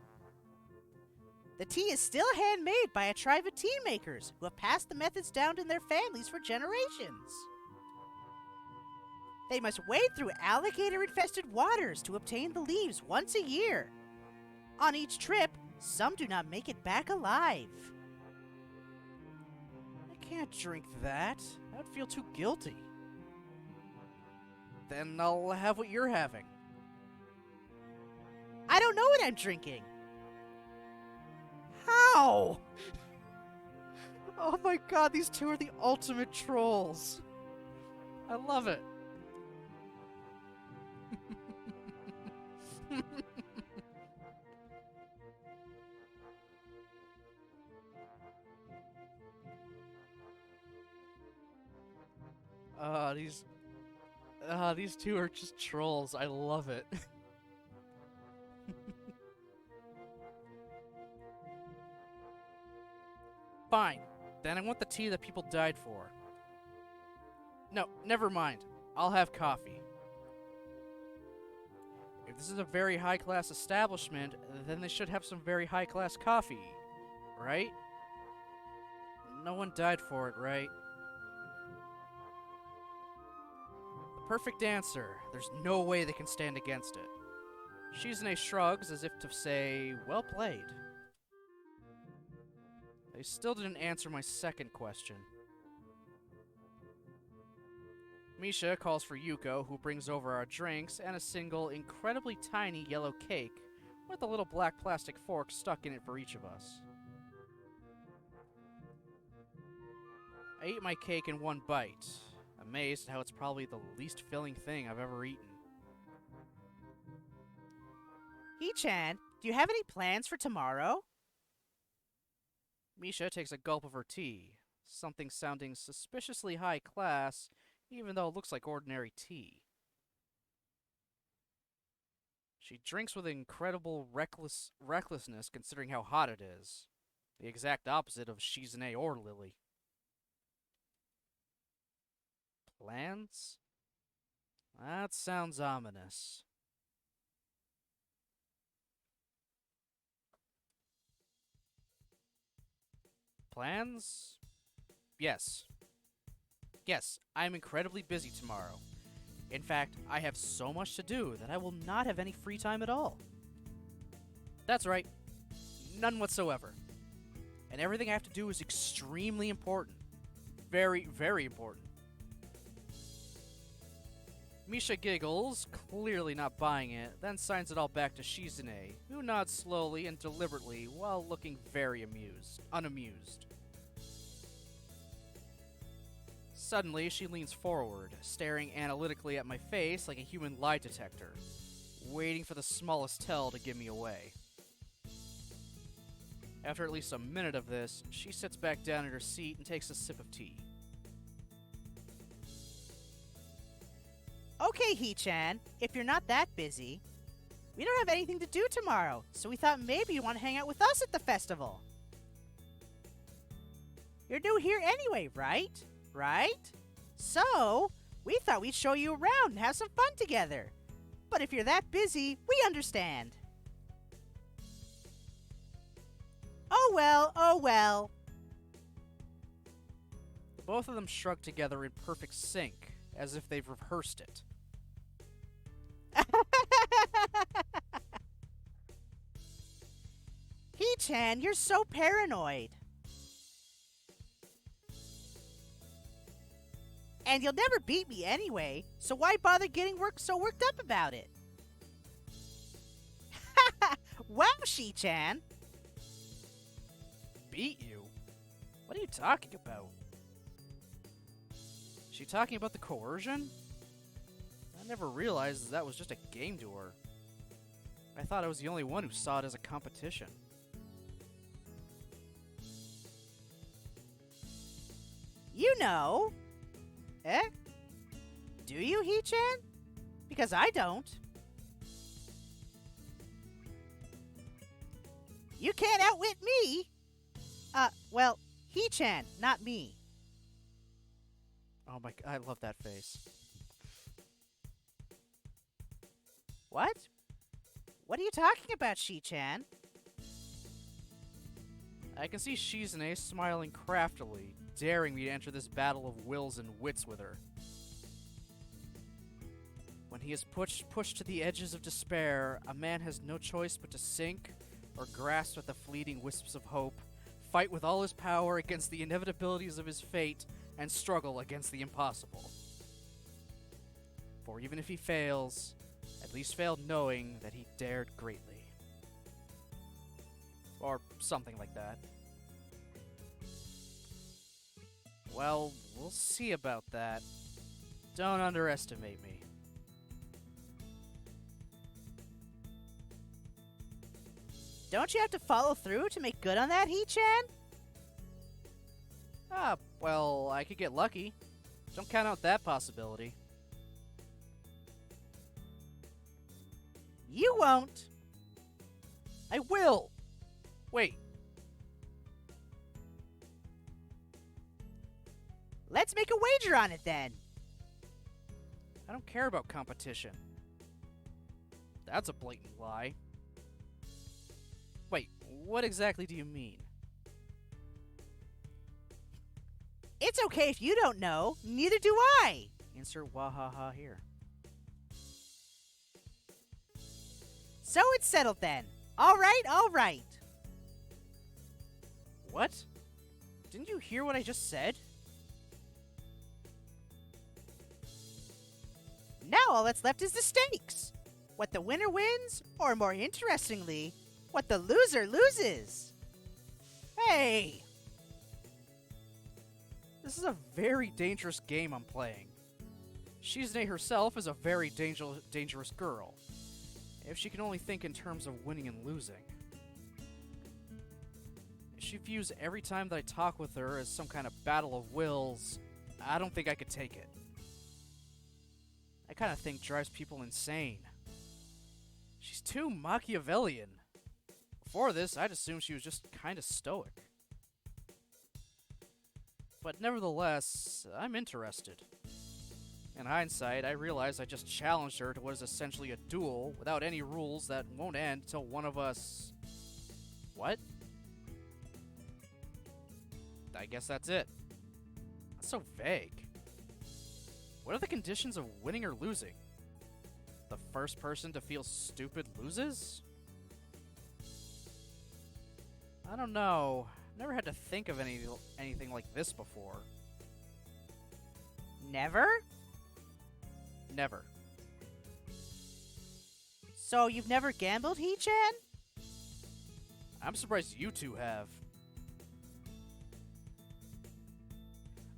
The tea is still handmade by a tribe of tea makers who have passed the methods down in their families for generations. They must wade through alligator-infested waters to obtain the leaves once a year. On each trip, some do not make it back alive. I can't drink that. I would feel too guilty. Then I'll have what you're having. I don't know what I'm drinking. How? Oh my god, these two are the ultimate trolls. I love it. These two are just trolls. I love it. Fine. Then I want the tea that people died for. No, never mind. I'll have coffee. If this is a very high-class establishment, then they should have some very high-class coffee, right? No one died for it, right? The perfect answer. There's no way they can stand against it. Shizune shrugs as if to say, well played. They still didn't answer my second question. Misha calls for Yuko, who brings over our drinks and a single, incredibly tiny yellow cake with a little black plastic fork stuck in it for each of us. I eat my cake in one bite, amazed at how it's probably the least filling thing I've ever eaten. He-chan, do you have any plans for tomorrow? Misha takes a gulp of her tea, something sounding suspiciously high class, even though it looks like ordinary tea. She drinks with incredible recklessness considering how hot it is. The exact opposite of Shizune or Lily. Plans? That sounds ominous. Plans? Yes. Yes, I'm incredibly busy tomorrow. In fact, I have so much to do that I will not have any free time at all. That's right. None whatsoever. and everything I have to do is extremely important. Very, very important. Misha giggles, clearly not buying it, then signs it all back to Shizune, who nods slowly and deliberately while looking very unamused. Suddenly, she leans forward, staring analytically at my face like a human lie detector, waiting for the smallest tell to give me away. After at least a minute of this, she sits back down in her seat and takes a sip of tea. Okay, Hee-chan, if you're not that busy, we don't have anything to do tomorrow, so we thought maybe you want to hang out with us at the festival. You're new here anyway, right? Right? So, we thought we'd show you around and have some fun together. But if you're that busy, we understand. Oh well, oh well. The both of them shrug together in perfect sync, as if they've rehearsed it. Hee-chan, you're so paranoid. And you'll never beat me anyway, so why bother getting so worked up about it? Wow, Shi-chan. Beat you? What are you talking about? Is she talking about the coercion? I never realized that was just a game to her. I thought I was the only one who saw it as a competition. You know. Eh? Do you, Hee-chan? Because I don't. You can't outwit me! Well, Hee-chan, not me. Oh my god, I love that face. What? What are you talking about, Shi-chan? I can see Shizune smiling craftily, daring me to enter this battle of wills and wits with her. When he is pushed to the edges of despair, a man has no choice but to sink or grasp at the fleeting wisps of hope, fight with all his power against the inevitabilities of his fate, and struggle against the impossible. For even if he fails, at least failed knowing that he dared greatly. Or something like that. Well, we'll see about that. Don't underestimate me. Don't you have to follow through to make good on that, Hee-chan? Well, I could get lucky. Don't count out that possibility. You won't. I will! Wait. Let's make a wager on it then. I don't care about competition. That's a blatant lie. Wait, what exactly do you mean? It's okay if you don't know. Neither do I. Insert wahaha here. So it's settled then. All right, all right. What? Didn't you hear what I just said? Now all that's left is the stakes. What the winner wins, or more interestingly, what the loser loses. Hey! This is a very dangerous game I'm playing. Shizune herself is a very dangerous girl. If she can only think in terms of winning and losing. If she views every time that I talk with her as some kind of battle of wills, I don't think I could take it. That kind of thing drives people insane. She's too Machiavellian. Before this, I'd assumed she was just kind of stoic. But nevertheless, I'm interested. In hindsight, I realize I just challenged her to what is essentially a duel without any rules that won't end until one of us... What? I guess that's it. That's so vague. What are the conditions of winning or losing? The first person to feel stupid loses? I don't know. Never had to think of anything like this before. Never? Never. So you've never gambled, Hee-chan? I'm surprised you two have.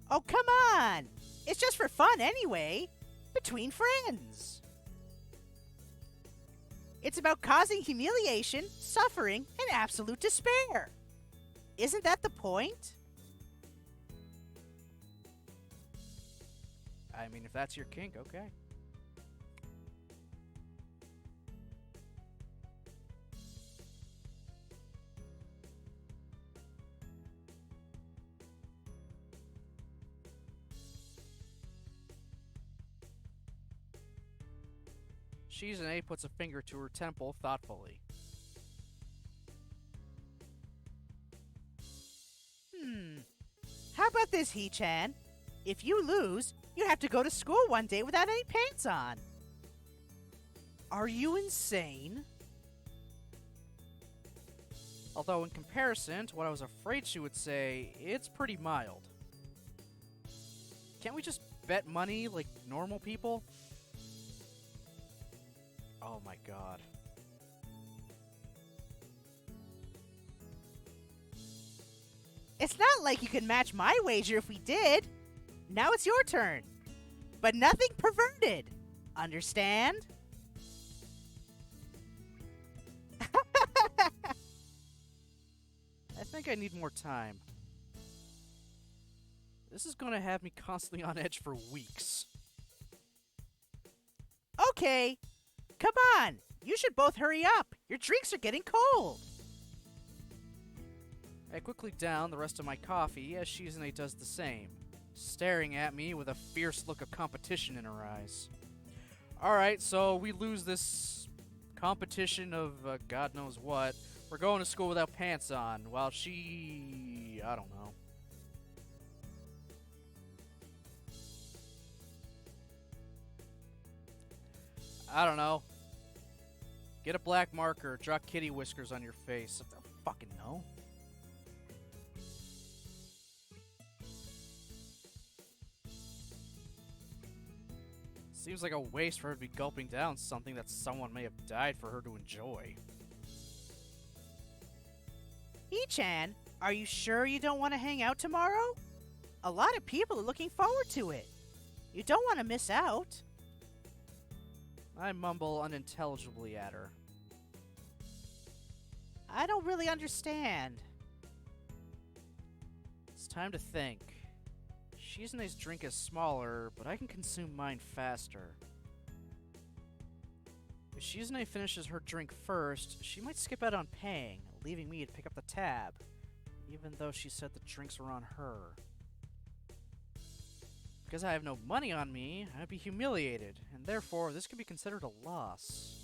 Oh, come on! It's just for fun anyway. Between friends. It's about causing humiliation, suffering, and absolute despair. Isn't that the point? I mean, if that's your kink, okay. Shizune puts a finger to her temple thoughtfully. How about this, Hee-chan? If you lose, you have to go to school one day without any pants on. Are you insane? Although, in comparison to what I was afraid she would say, it's pretty mild. Can't we just bet money like normal people? Oh my god. It's not like you can match my wager if we did. Now it's your turn. But nothing perverted. Understand? I think I need more time. This is gonna have me constantly on edge for weeks. Okay. Come on. You should both hurry up. Your drinks are getting cold. I quickly down the rest of my coffee as Shizune does the same, staring at me with a fierce look of competition in her eyes. Alright, so we lose this competition of God knows what. We're going to school without pants on, while she... I don't know. I don't know. Get a black marker, draw kitty whiskers on your face. I don't fucking know. Seems like a waste for her to be gulping down something that someone may have died for her to enjoy. Hee-chan, are you sure you don't want to hang out tomorrow? A lot of people are looking forward to it. You don't want to miss out. I mumble unintelligibly at her. I don't really understand. It's time to think. Shizune's drink is smaller, but I can consume mine faster. If Shizune finishes her drink first, she might skip out on paying, leaving me to pick up the tab, even though she said the drinks were on her. Because I have no money on me, I'd be humiliated, and therefore this could be considered a loss.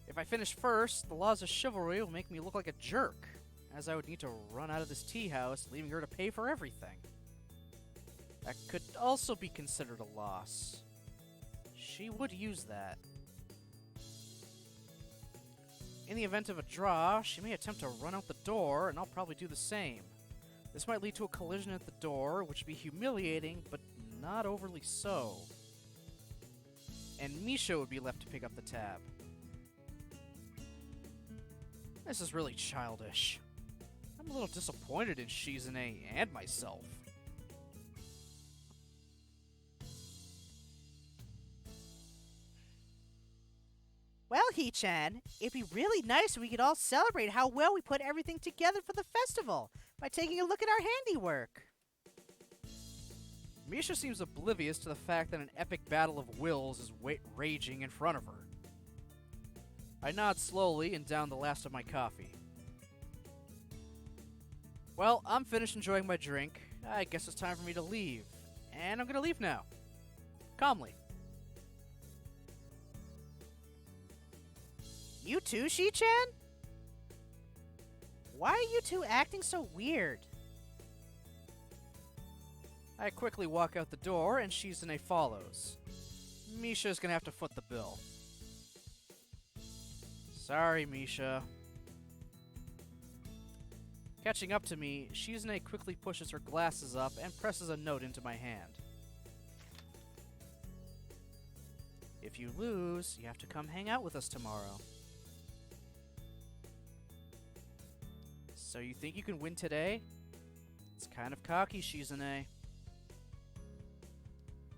If I finish first, the laws of chivalry will make me look like a jerk, as I would need to run out of this tea house, leaving her to pay for everything. That could also be considered a loss. She would use that. In the event of a draw, she may attempt to run out the door, and I'll probably do the same. This might lead to a collision at the door, which would be humiliating, but not overly so. And Misha would be left to pick up the tab. This is really childish. I'm a little disappointed in Shizune and myself. Well, Hee-chan, it'd be really nice if we could all celebrate how well we put everything together for the festival by taking a look at our handiwork. Misha seems oblivious to the fact that an epic battle of wills is raging in front of her. I nod slowly and down the last of my coffee. Well, I'm finished enjoying my drink. I guess it's time for me to leave. And I'm gonna leave now. Calmly. You too, Shii-chan? Why are you two acting so weird? I quickly walk out the door and Shizune follows. Misha's gonna have to foot the bill. Sorry, Misha. Catching up to me, Shizune quickly pushes her glasses up and presses a note into my hand. If you lose, you have to come hang out with us tomorrow. So you think you can win today? It's kind of cocky, Shizune.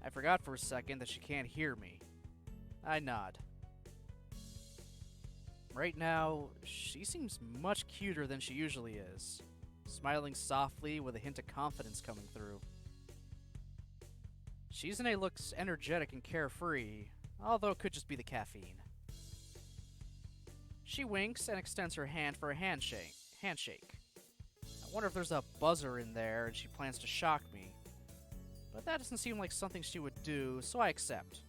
I forgot for a second that she can't hear me. I nod. Right now, she seems much cuter than she usually is, smiling softly with a hint of confidence coming through. Shizune looks energetic and carefree, although it could just be the caffeine. She winks and extends her hand for a handshake. I wonder if there's a buzzer in there and she plans to shock me. But that doesn't seem like something she would do, so I accept.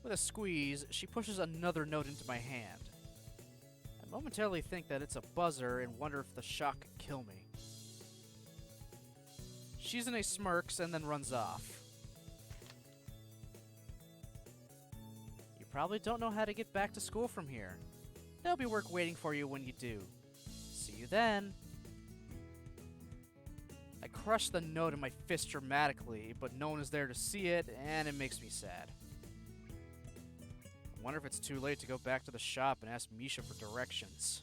With a squeeze, she pushes another note into my hand. I momentarily think that it's a buzzer and wonder if the shock could kill me. Shizune smirks and then runs off. You probably don't know how to get back to school from here. There'll be work waiting for you when you do. See you then. I crush the note in my fist dramatically, but no one is there to see it, and it makes me sad. I wonder if it's too late to go back to the shop and ask Misha for directions.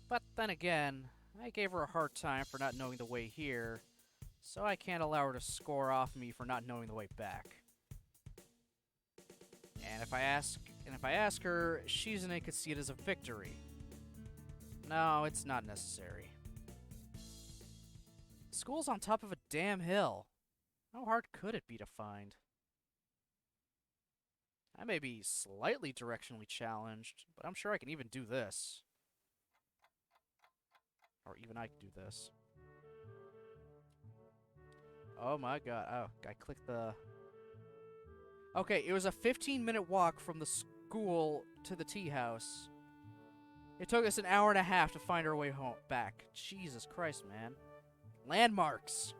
But then again, I gave her a hard time for not knowing the way here, so I can't allow her to score off me for not knowing the way back. And if I ask her, Shizune could see it as a victory. No, it's not necessary. School's on top of a damn hill. How hard could it be to find? I may be slightly directionally challenged, but I'm sure I can even do this. Or even I can do this. Oh my god. Oh, I clicked the... Okay, it was a 15-minute walk from the school to the tea house. It took us an hour and a half to find our way home back. Jesus Christ, man. Landmarks.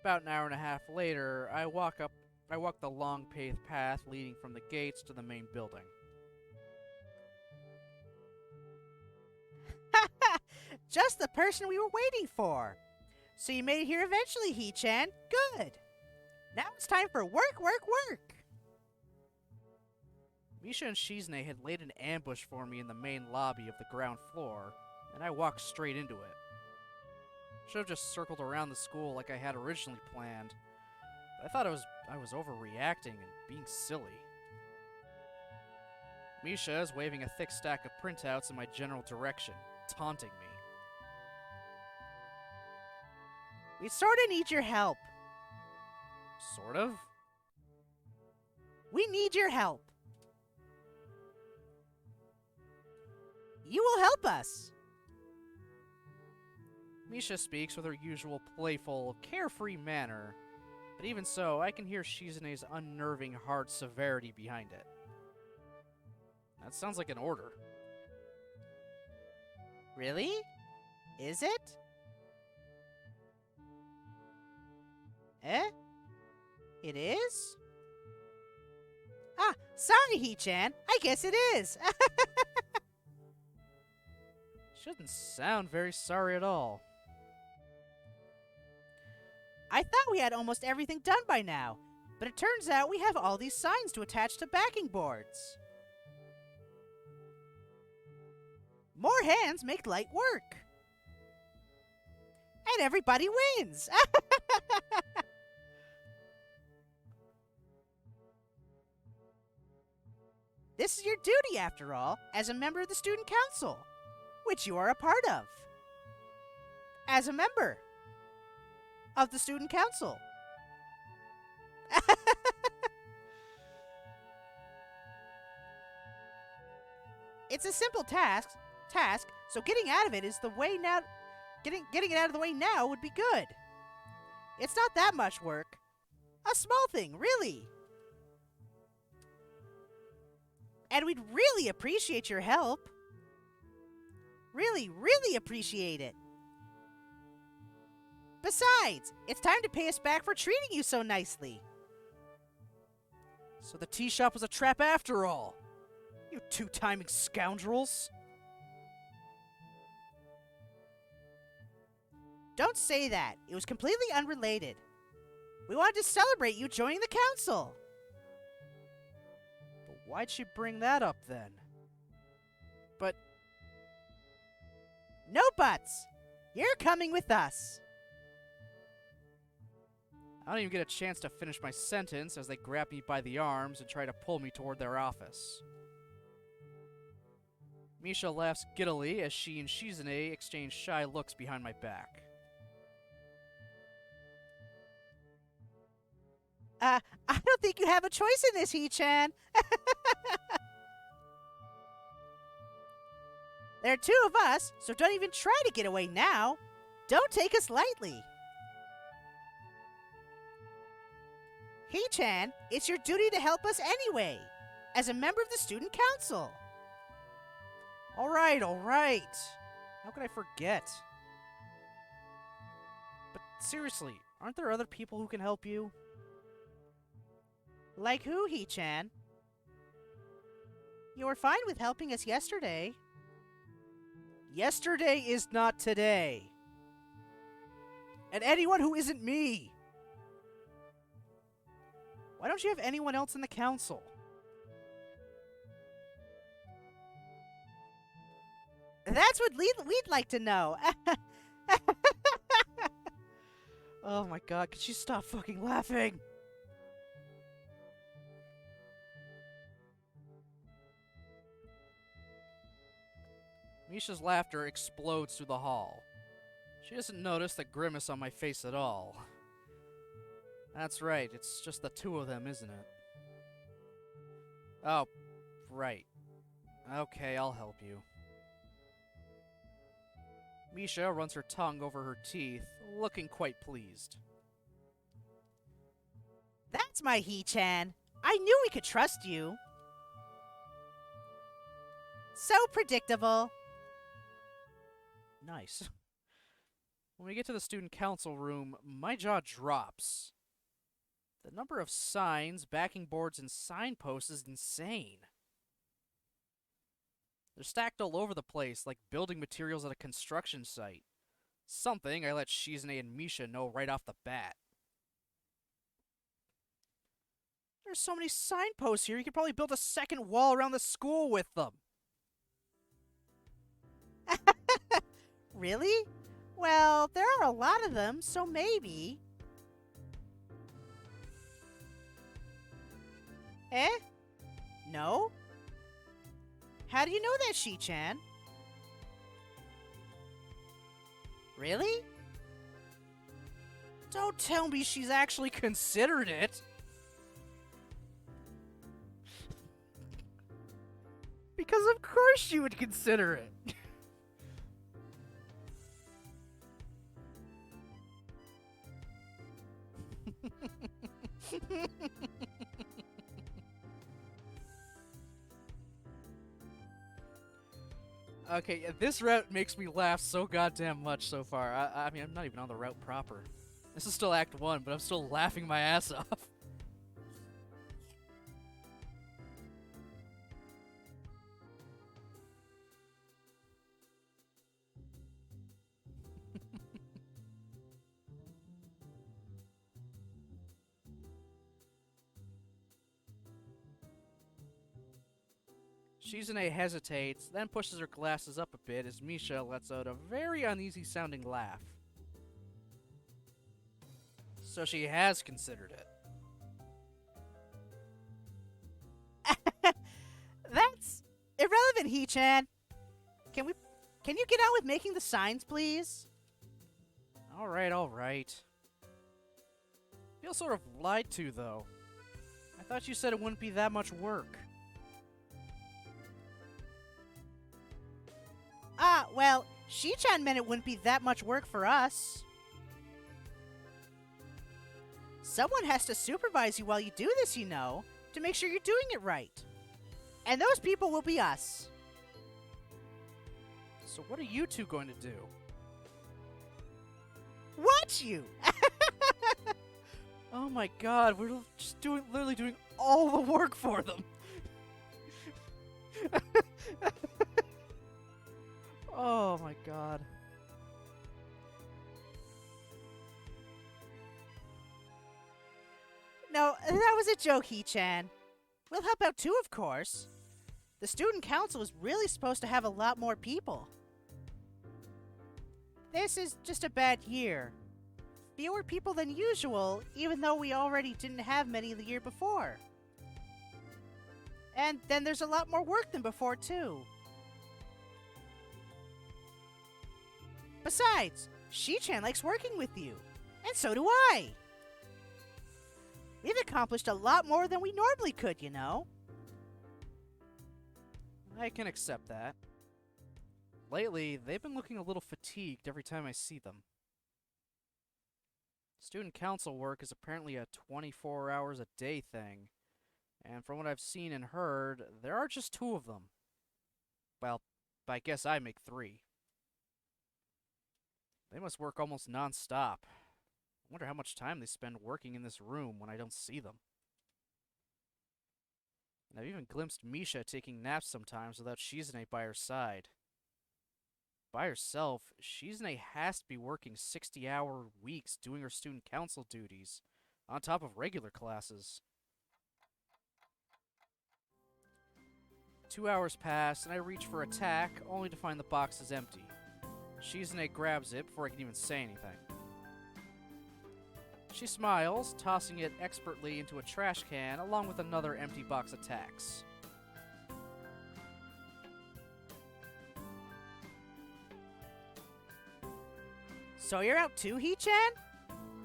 About an hour and a half later, I walk the long paved path leading from the gates to the main building. Just the person we were waiting for. So you made it here eventually, He-chan. Good. Now it's time for work, work, work. Misha and Shizune had laid an ambush for me in the main lobby of the ground floor, and I walked straight into it. Should have just circled around the school like I had originally planned, but I thought I was overreacting and being silly. Misha is waving a thick stack of printouts in my general direction, taunting me. We sorta need your help. Sort of? We need your help. You will help us. Misha speaks with her usual playful, carefree manner, but even so, I can hear Shizune's unnerving, hard severity behind it. That sounds like an order. Really? Is it? Eh? It is? Ah, sorry, He-chan. I guess it is. Shouldn't sound very sorry at all. I thought we had almost everything done by now, but it turns out we have all these signs to attach to backing boards. More hands make light work. And everybody wins. This is your duty, after all, as a member of the student council, which you are a part of. As a member of the student council. It's a simple task, so getting out of it is the way now. Getting it out of the way now would be good. It's not that much work. A small thing, really. And we'd really appreciate your help. Really, really appreciate it. Besides, it's time to pay us back for treating you so nicely. So the tea shop was a trap after all. You two-timing scoundrels. Don't say that. It was completely unrelated. We wanted to celebrate you joining the council. But why'd she bring that up then? But No buts. You're coming with us. I don't even get a chance to finish my sentence as they grab me by the arms and try to pull me toward their office. Misha laughs giddily as she and Shizune exchange shy looks behind my back. I don't think you have a choice in this, Hee-chan. There are two of us, so don't even try to get away now. Don't take us lightly. Hee-chan, it's your duty to help us anyway, as a member of the student council. All right. How could I forget? But seriously, aren't there other people who can help you? Like who, Hee-chan? You were fine with helping us yesterday. Yesterday is not today. And anyone who isn't me. Why don't you have anyone else in the council? That's what we'd like to know. Oh my god, could you stop fucking laughing? Misha's laughter explodes through the hall. She doesn't notice the grimace on my face at all. That's right, it's just the two of them, isn't it? Oh, right. Okay, I'll help you. Misha runs her tongue over her teeth, looking quite pleased. That's my Hee-chan. I knew we could trust you. So predictable. Nice. When we get to the student council room, my jaw drops. The number of signs, backing boards, and signposts is insane. They're stacked all over the place like building materials at a construction site. Something I let Shizune and Misha know right off the bat. There's so many signposts here, you could probably build a second wall around the school with them. Really? Well, there are a lot of them, so maybe. Eh? No? How do you know that, Shi-chan? Really? Don't tell me she's actually considered it. Because of course she would consider it. Okay, yeah, this route makes me laugh so goddamn much so far. I mean, I'm not even on the route proper. This is still Act 1, but I'm still laughing my ass off. Shizune hesitates, then pushes her glasses up a bit as Misha lets out a very uneasy-sounding laugh. So she has considered it. That's irrelevant, Hee-chan. Can you get on with making the signs, please? Alright. Feel sort of lied to, though. I thought you said it wouldn't be that much work. Well, Shi-chan meant it wouldn't be that much work for us. Someone has to supervise you while you do this, you know, to make sure you're doing it right. And those people will be us. So what are you two going to do? Watch you! Oh my god, we're just literally doing all the work for them. Oh my god. No, that was a joke, He-chan. We'll help out too, of course. The student council is really supposed to have a lot more people. This is just a bad year. Fewer people than usual, even though we already didn't have many the year before. And then there's a lot more work than before, too. Besides, Shi-chan likes working with you, and so do I. We've accomplished a lot more than we normally could, you know. I can accept that. Lately, they've been looking a little fatigued every time I see them. Student council work is apparently a 24 hours a day thing, and from what I've seen and heard, there are just 2 of them. Well, I guess I make 3. They must work almost non-stop. I wonder how much time they spend working in this room when I don't see them. And I've even glimpsed Misha taking naps sometimes without Shizune by her side. By herself, Shizune has to be working 60-hour weeks doing her student council duties, on top of regular classes. 2 hours pass, and I reach for attack, only to find the box is empty. Shizune grabs it before I can even say anything. She smiles, tossing it expertly into a trash can, along with another empty box of tacks. So you're out too, He-chan?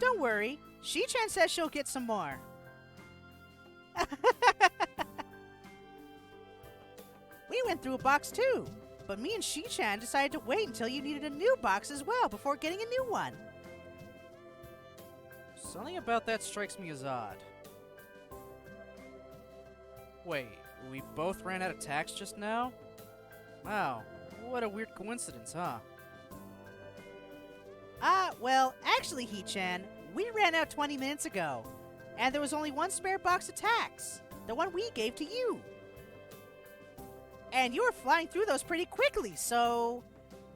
Don't worry, Shi-chan says she'll get some more. We went through a box too, but me and Shi-chan decided to wait until you needed a new box as well before getting a new one. Something about that strikes me as odd. Wait, we both ran out of tacks just now? Wow, what a weird coincidence, huh? Well, actually, He-chan, we ran out 20 minutes ago, and there was only one spare box of tacks, the one we gave to you. And you were flying through those pretty quickly, so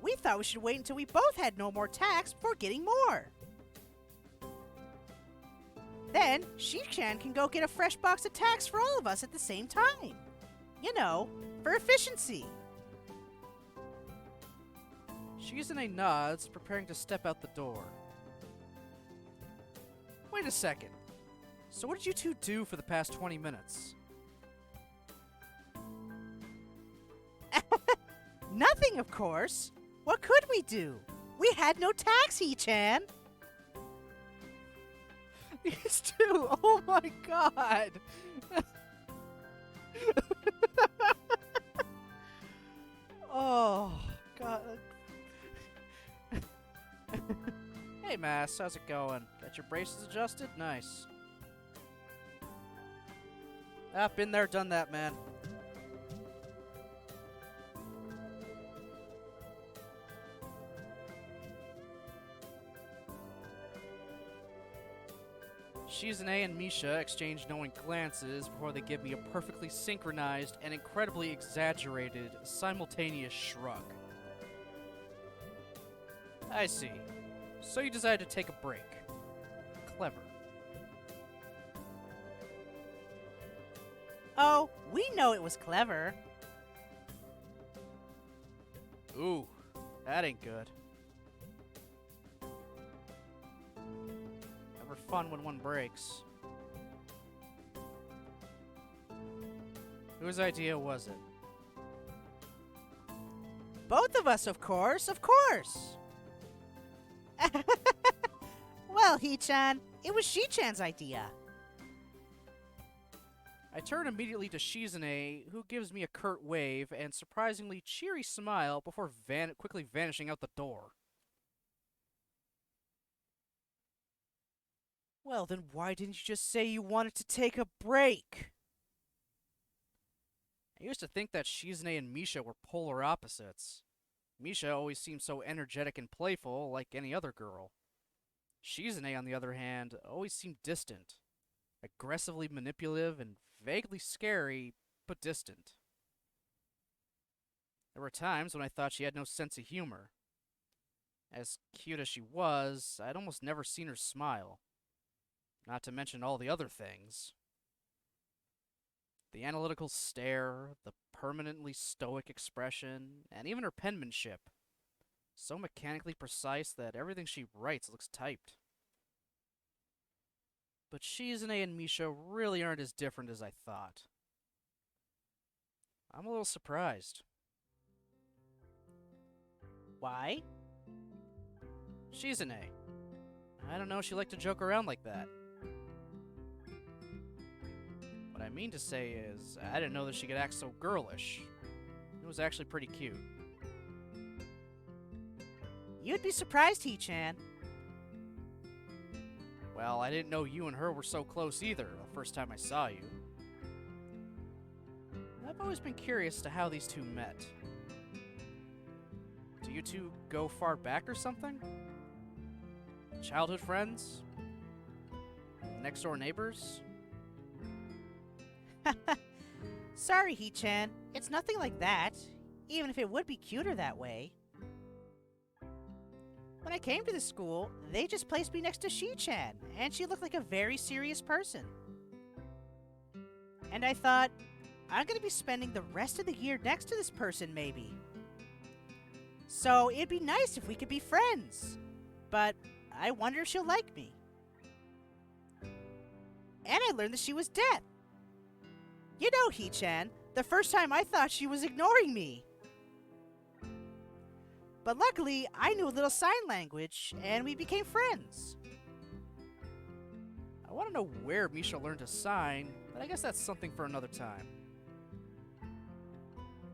we thought we should wait until we both had no more tacks before getting more. Then, Shi-chan can go get a fresh box of tacks for all of us at the same time. You know, for efficiency. Shizune nods, preparing to step out the door. Wait a second. So what did you two do for the past 20 minutes? Nothing, of course. What could we do? We had no tacks, He-chan. These two! Oh my god! Oh, god. Hey, Mass, how's it going? Got your braces adjusted? Nice. Ah, been there, done that, man. Shizune and Misha exchange knowing glances before they give me a perfectly synchronized and incredibly exaggerated simultaneous shrug. I see. So you decided to take a break. Clever. Oh, we know it was clever. Ooh, that ain't good. Never fun when one breaks. Whose idea was it? Both of us, of course, of course. Well, He-chan, it was Shi-chan's idea. I turn immediately to Shizune, who gives me a curt wave and surprisingly cheery smile before quickly vanishing out the door. Well, then why didn't you just say you wanted to take a break? I used to think that Shizune and Misha were polar opposites. Misha always seemed so energetic and playful, like any other girl. Shizune, on the other hand, always seemed distant, aggressively manipulative and vaguely scary, but distant. There were times when I thought she had no sense of humor. As cute as she was, I'd almost never seen her smile. Not to mention all the other things. The analytical stare, the permanently stoic expression, and even her penmanship. So mechanically precise that everything she writes looks typed. But Shizune and Misha really aren't as different as I thought. I'm a little surprised. Why? Shizune. I don't know she liked to joke around like that. What I mean to say is, I didn't know that she could act so girlish. It was actually pretty cute. You'd be surprised, He-chan. Well, I didn't know you and her were so close either the first time I saw you. I've always been curious to how these two met. Do you two go far back or something? Childhood friends? Next door neighbors? Sorry, He-chan. It's nothing like that, even if it would be cuter that way. When I came to the school, they just placed me next to Shi-chan, and she looked like a very serious person. And I thought, I'm going to be spending the rest of the year next to this person, maybe. So it'd be nice if we could be friends. But I wonder if she'll like me. And I learned that she was deaf. You know, He-chan, the first time I thought she was ignoring me. But luckily, I knew a little sign language, and we became friends. I want to know where Misha learned to sign, but I guess that's something for another time.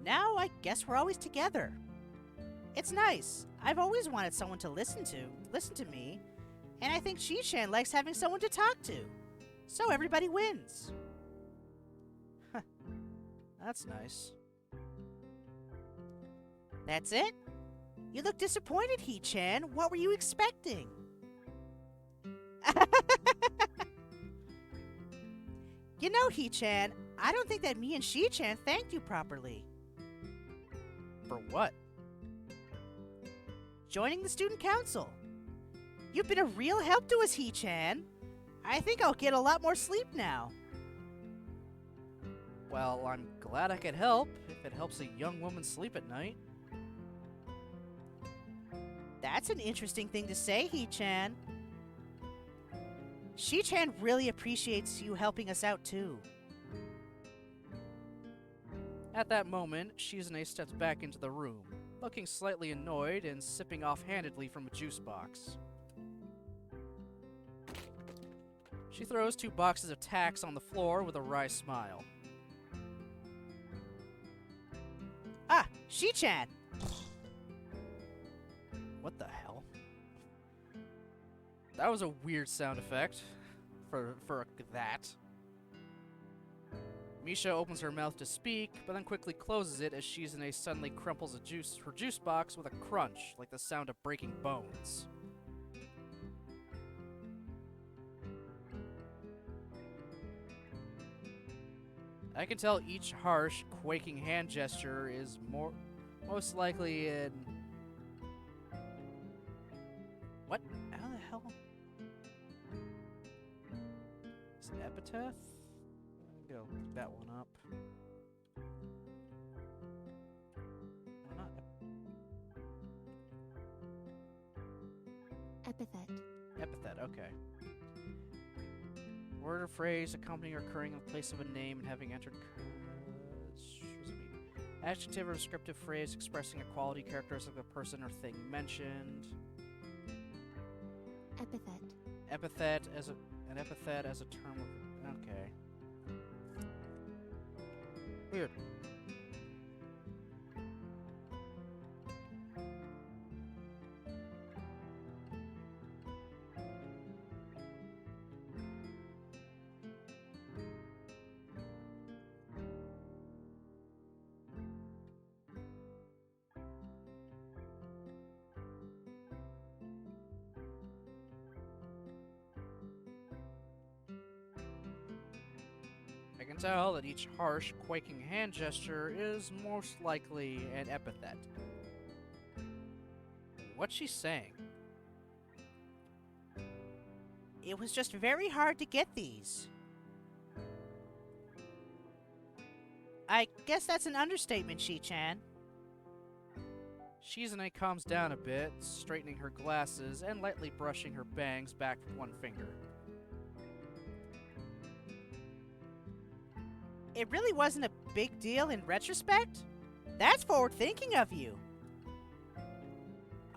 Now I guess we're always together. It's nice. I've always wanted someone to listen to me, and I think Shi-chan likes having someone to talk to. So everybody wins. That's nice. That's it? You look disappointed, He-chan. What were you expecting? You know, He-chan, I don't think that me and Shi-chan thanked you properly. For what? Joining the student council. You've been a real help to us, He-chan. I think I'll get a lot more sleep now. Well, I'm glad I could help, if it helps a young woman sleep at night. That's an interesting thing to say, He-chan. Shi-chan really appreciates you helping us out, too. At that moment, Shizune steps back into the room, looking slightly annoyed and sipping offhandedly from a juice box. She throws 2 boxes of tacks on the floor with a wry smile. Ah, Shi-chan! What the hell? That was a weird sound effect for that. Misha opens her mouth to speak, but then quickly closes it as Shizune suddenly crumples her juice box with a crunch, like the sound of breaking bones. I can tell each harsh, quaking hand gesture is most likely in... What? How the hell? Is it epitaph? Go look that one up. No, not Epithet. epithet, okay. Word or phrase accompanying or occurring in place of a name and having entered... what does it mean? Adjective or descriptive phrase expressing a quality, characteristic of a person or thing mentioned. Epithet. Epithet as an epithet as a term of... okay. Weird. tell that each harsh, quaking hand gesture is most likely an epithet. What's she saying? It was just very hard to get these. I guess that's an understatement, Shi-chan. Shizune calms down a bit, straightening her glasses and lightly brushing her bangs back with one finger. It really wasn't a big deal in retrospect? That's forward-thinking of you.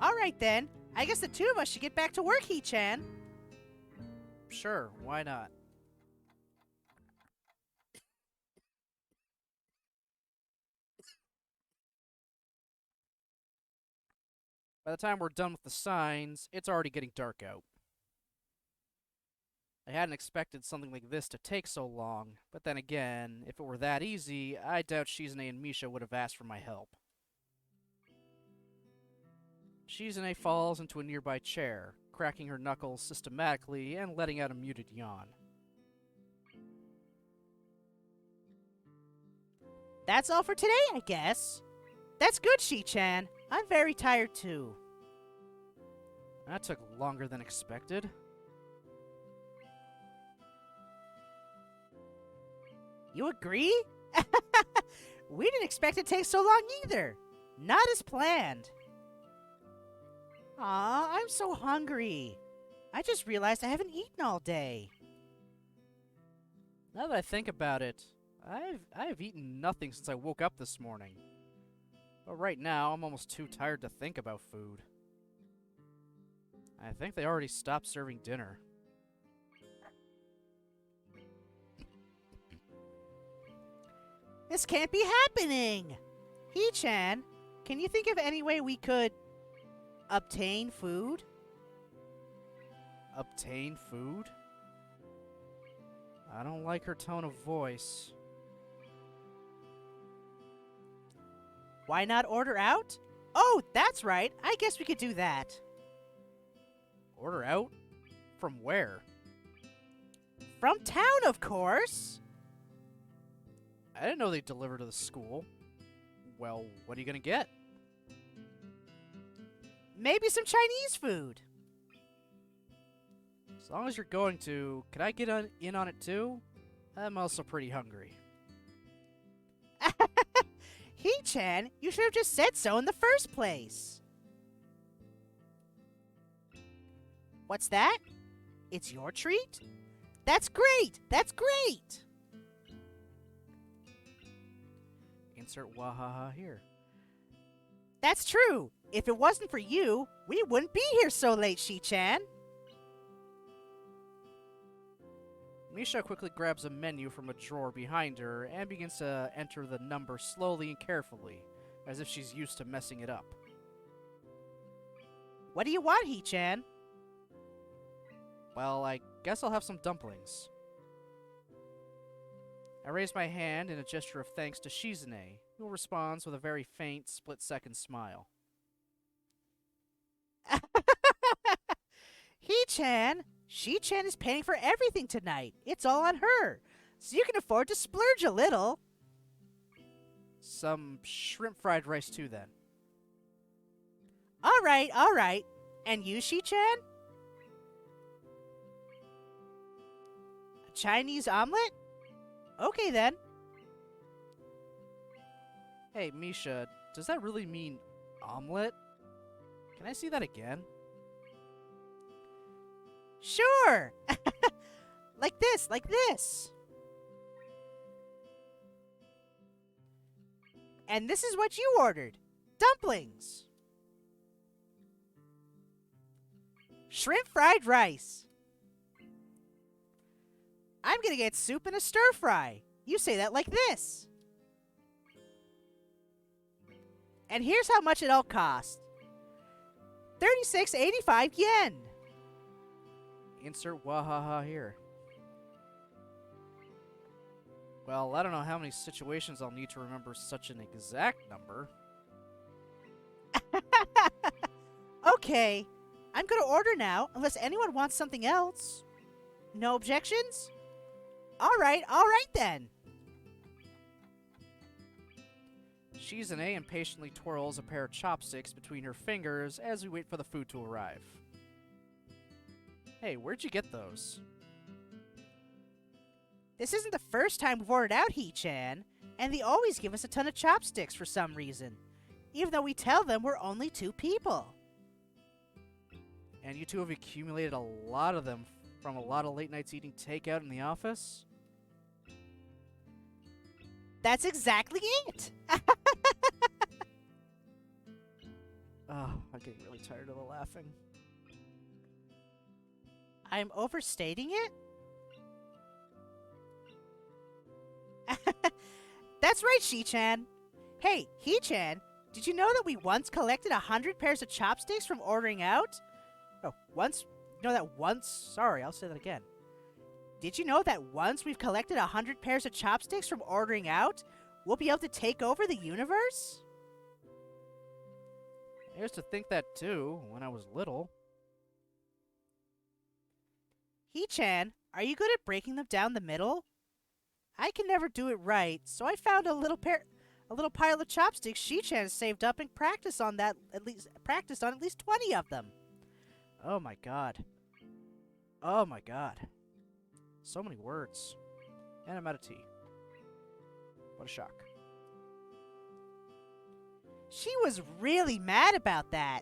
Alright then, I guess the two of us should get back to work, Hee-chan. Sure, why not? By the time we're done with the signs, it's already getting dark out. I hadn't expected something like this to take so long, but then again, if it were that easy, I doubt Shizune and Misha would have asked for my help. Shizune falls into a nearby chair, cracking her knuckles systematically and letting out a muted yawn. That's all for today, I guess. That's good, Shi-chan. I'm very tired too. That took longer than expected. You agree? We didn't expect it to take so long either. Not as planned. Aw, I'm so hungry. I just realized I haven't eaten all day. Now that I think about it, I've eaten nothing since I woke up this morning. But right now, I'm almost too tired to think about food. I think they already stopped serving dinner. This can't be happening! Hee-chan, can you think of any way we could obtain food? Obtain food? I don't like her tone of voice. Why not order out? Oh, that's right. I guess we could do that. Order out? From where? From town, of course. I didn't know they delivered to the school. Well, what are you gonna get? Maybe some Chinese food. As long as you're going to, can I get in on it too? I'm also pretty hungry. Hee-chan, you should have just said so in the first place. What's that? It's your treat? That's great! That's great! Insert wahaha here. That's true. If it wasn't for you, we wouldn't be here so late, Shi-chan. Misha quickly grabs a menu from a drawer behind her and begins to enter the number slowly and carefully, as if she's used to messing it up. What do you want, Hee-chan? Well, I guess I'll have some dumplings. I raise my hand in a gesture of thanks to Shizune, who responds with a very faint, split-second smile. Hee-chan, Shi-chan is paying for everything tonight. It's all on her, so you can afford to splurge a little. Some shrimp fried rice too, then. All right. And you, Shi-chan? A Chinese omelet? Okay, then. Hey, Misha, does that really mean omelet? Can I see that again? Sure! Like this. And this is what you ordered. Dumplings. Shrimp fried rice. I'm gonna get soup and a stir fry. You say that like this. And here's how much it all cost. 36.85 yen. Insert wahaha here. Well, I don't know how many situations I'll need to remember such an exact number. Okay, I'm gonna order now, unless anyone wants something else. No objections? Alright then. Shizune impatiently twirls a pair of chopsticks between her fingers as we wait for the food to arrive. Hey, where'd you get those? This isn't the first time we've ordered out, He-chan, and they always give us a ton of chopsticks for some reason, even though we tell them we're only 2 people. And you two have accumulated a lot of them from a lot of late nights eating takeout in the office? That's exactly it! Oh, I'm getting really tired of the laughing. I'm overstating it? That's right, She-chan. Hey, He-chan, did you know that we once collected 100 pairs of chopsticks from ordering out? Oh, once? You know that once? Sorry, I'll say that again. Did you know that once we've collected 100 pairs of chopsticks from ordering out, we'll be able to take over the universe? I used to think that too, when I was little. He-chan, are you good at breaking them down the middle? I can never do it right, so I found a little pile of chopsticks She-chan saved up and practiced on at least 20 of them. Oh my god. Oh my god. So many words. And I'm out of tea. What a shock. She was really mad about that.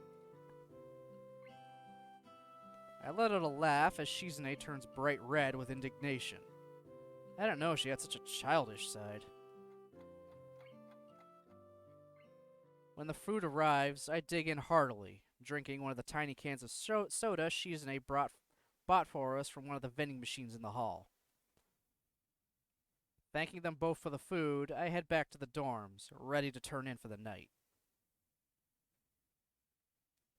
I let out a laugh as Shizune turns bright red with indignation. I didn't know she had such a childish side. When the food arrives, I dig in heartily, drinking one of the tiny cans of soda Shizune bought for us from one of the vending machines in the hall. Thanking them both for the food, I head back to the dorms, ready to turn in for the night.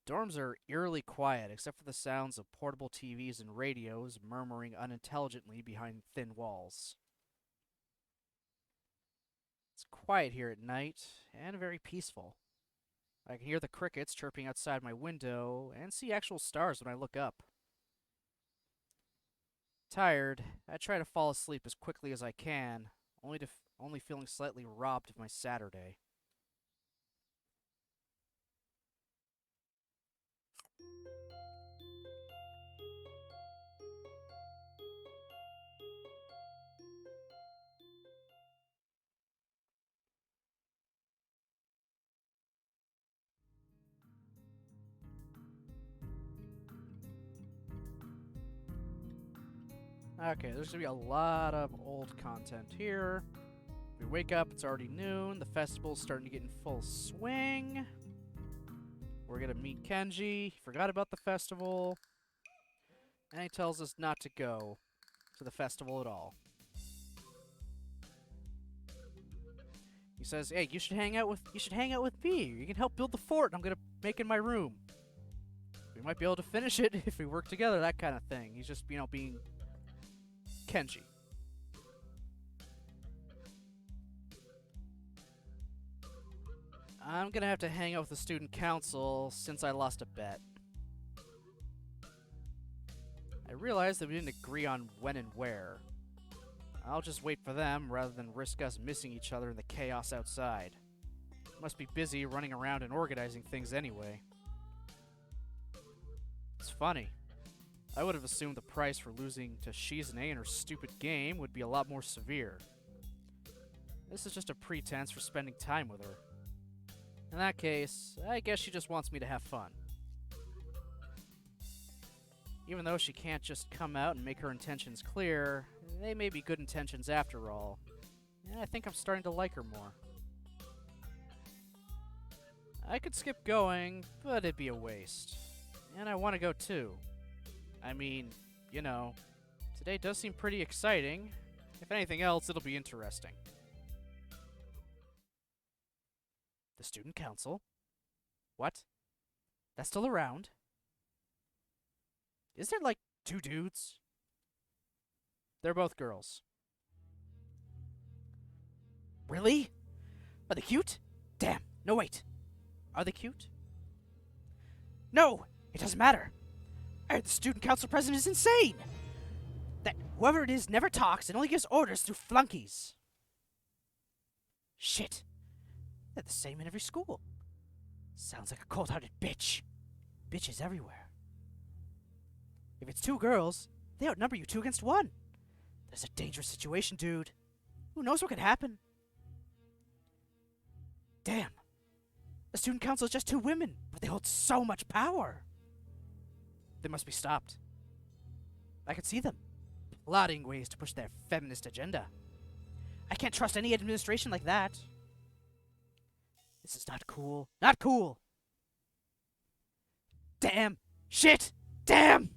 Dorms are eerily quiet except for the sounds of portable TVs and radios murmuring unintelligently behind thin walls. It's quiet here at night, and very peaceful. I can hear the crickets chirping outside my window, and see actual stars when I look up. Tired, I try to fall asleep as quickly as I can, only feeling slightly robbed of my Saturday. Okay, there's gonna be a lot of old content here. We wake up, it's already noon, the festival's starting to get in full swing. We're gonna meet Kenji, he forgot about the festival, and he tells us not to go to the festival at all. He says, "Hey, you should hang out with me. You can help build the fort I'm gonna make in my room. We might be able to finish it if we work together," that kind of thing. He's just, being Kenji. I'm gonna have to hang out with the student council since I lost a bet. I realized that we didn't agree on when and where. I'll just wait for them rather than risk us missing each other in the chaos outside. Must be busy running around and organizing things anyway. It's funny. I would have assumed the price for losing to Shizune and her stupid game would be a lot more severe. This is just a pretense for spending time with her. In that case, I guess she just wants me to have fun. Even though she can't just come out and make her intentions clear, they may be good intentions after all. And I think I'm starting to like her more. I could skip going, but it'd be a waste. And I want to go too. I mean, today does seem pretty exciting. If anything else, it'll be interesting. The student council? What? That's still around? Is there, 2 dudes? They're both girls. Really? Are they cute? Damn, no wait. Are they cute? No, it doesn't matter. The student council president is insane! That whoever it is never talks and only gives orders through flunkies. Shit. They're the same in every school. Sounds like a cold-hearted bitch. Bitches everywhere. If it's 2 girls, they outnumber you 2 against 1. There's a dangerous situation, dude. Who knows what could happen? Damn. The student council is just 2 women, but they hold so much power. They must be stopped. I could see them, plotting ways to push their feminist agenda. I can't trust any administration like that. This is not cool. Not cool! Damn! Shit! Damn!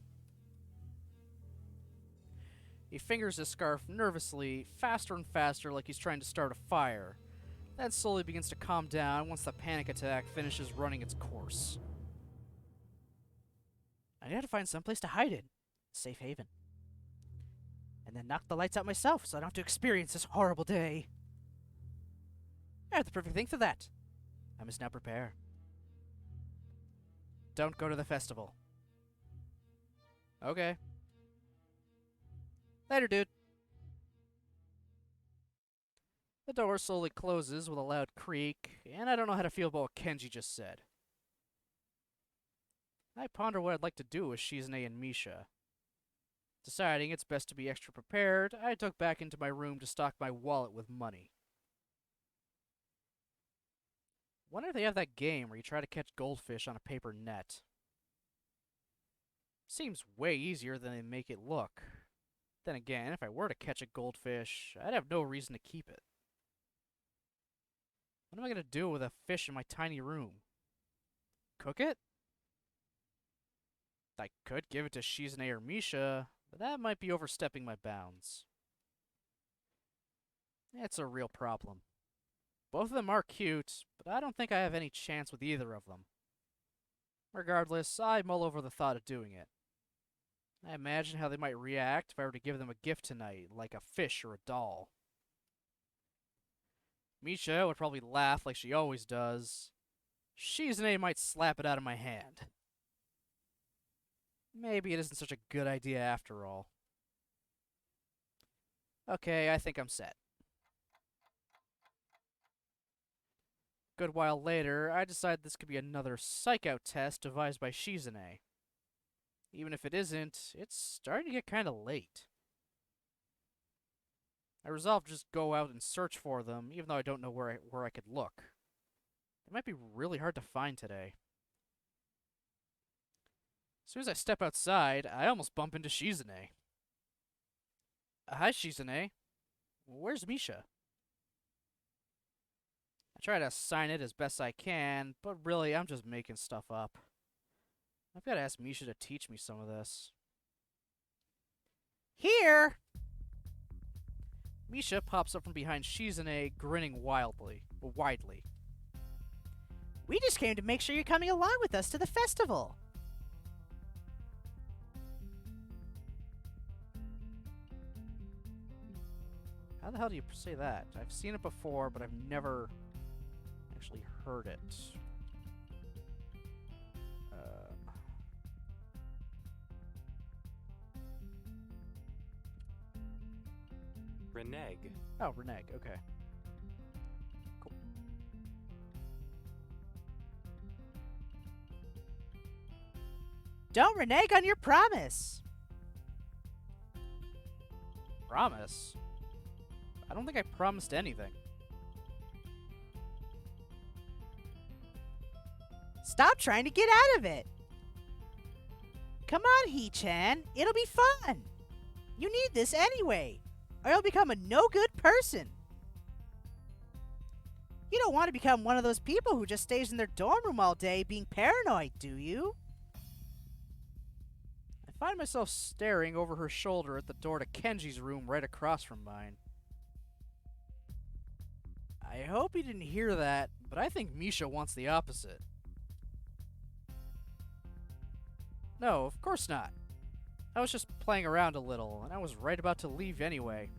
He fingers his scarf nervously, faster and faster, like he's trying to start a fire. Then slowly begins to calm down once the panic attack finishes running its course. I need to find someplace to hide in. Safe haven. And then knock the lights out myself so I don't have to experience this horrible day. I have the perfect thing for that. I must now prepare. Don't go to the festival. Okay. Later, dude. The door slowly closes with a loud creak, and I don't know how to feel about what Kenji just said. I ponder what I'd like to do with Shizune and Misha. Deciding it's best to be extra prepared, I took back into my room to stock my wallet with money. Wonder if they have that game where you try to catch goldfish on a paper net. Seems way easier than they make it look. Then again, if I were to catch a goldfish, I'd have no reason to keep it. What am I going to do with a fish in my tiny room? Cook it? I could give it to Shizune or Misha, but that might be overstepping my bounds. It's a real problem. Both of them are cute, but I don't think I have any chance with either of them. Regardless, I mull over the thought of doing it. I imagine how they might react if I were to give them a gift tonight, like a fish or a doll. Misha would probably laugh like she always does. Shizune might slap it out of my hand. Maybe it isn't such a good idea after all. Okay, I think I'm set. Good while later, I decide this could be another psych-out test devised by Shizune. Even if it isn't, it's starting to get kinda late. I resolve to just go out and search for them, even though I don't know where I could look. They might be really hard to find today. As soon as I step outside, I almost bump into Shizune. Hi, Shizune. Where's Misha? I try to sign it as best I can, but really, I'm just making stuff up. I've got to ask Misha to teach me some of this. Here! Misha pops up from behind Shizune, grinning widely. We just came to make sure you're coming along with us to the festival. How the hell do you say that? I've seen it before, but I've never actually heard it. Reneg. Oh, renege. Okay. Cool. Don't renege on your promise. Promise? I don't think I promised anything. Stop trying to get out of it. Come on, Hee-chan. It'll be fun. You need this anyway, or you'll become a no-good person. You don't want to become one of those people who just stays in their dorm room all day being paranoid, do you? I find myself staring over her shoulder at the door to Kenji's room right across from mine. I hope you didn't hear that, but I think Misha wants the opposite. No, of course not. I was just playing around a little, and I was right about to leave anyway.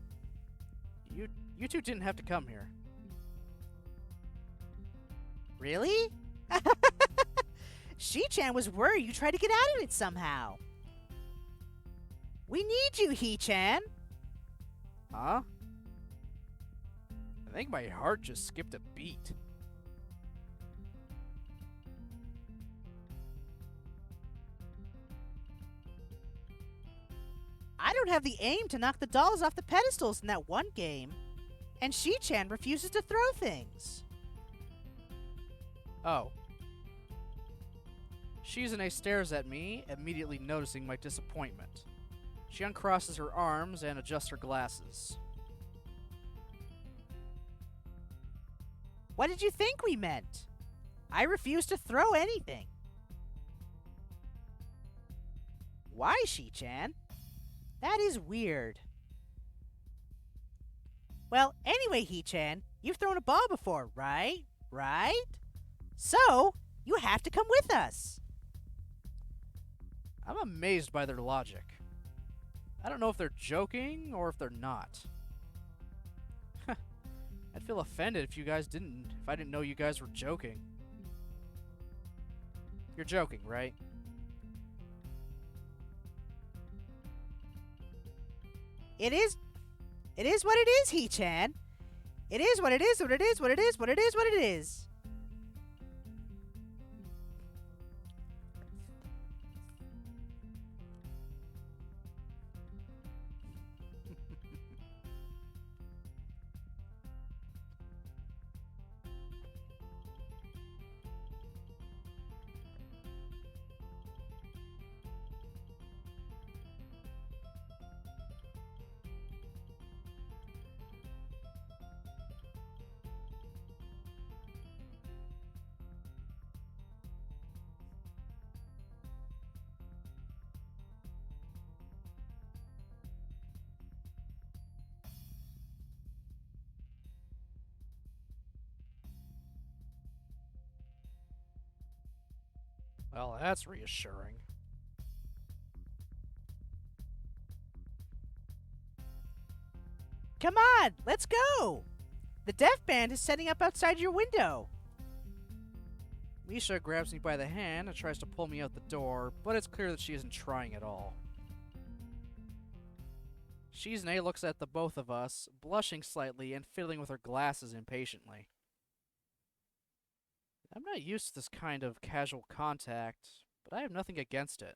You two didn't have to come here. Really? Shi-chan was worried you tried to get out of it somehow. We need you, Hee-chan. Huh? I think my heart just skipped a beat. I don't have the aim to knock the dolls off the pedestals in that one game. And Shi-chan refuses to throw things. Oh. Shizune stares at me, immediately noticing my disappointment. She uncrosses her arms and adjusts her glasses. What did you think we meant? I refuse to throw anything. Why, Shi-chan? That is weird. Well, anyway, He-chan, you've thrown a ball before, right? Right? So, you have to come with us. I'm amazed by their logic. I don't know if they're joking or if they're not. I'd feel offended if I didn't know you guys were joking. You're joking, right? It is what it is, He-chan. It is what it is, what it is, what it is, what it is, what it is. Well, that's reassuring. Come on, let's go. The deaf band is setting up outside your window. Misha grabs me by the hand and tries to pull me out the door, but it's clear that she isn't trying at all. Shizune looks at the both of us, blushing slightly and fiddling with her glasses impatiently. I'm not used to this kind of casual contact, but I have nothing against it.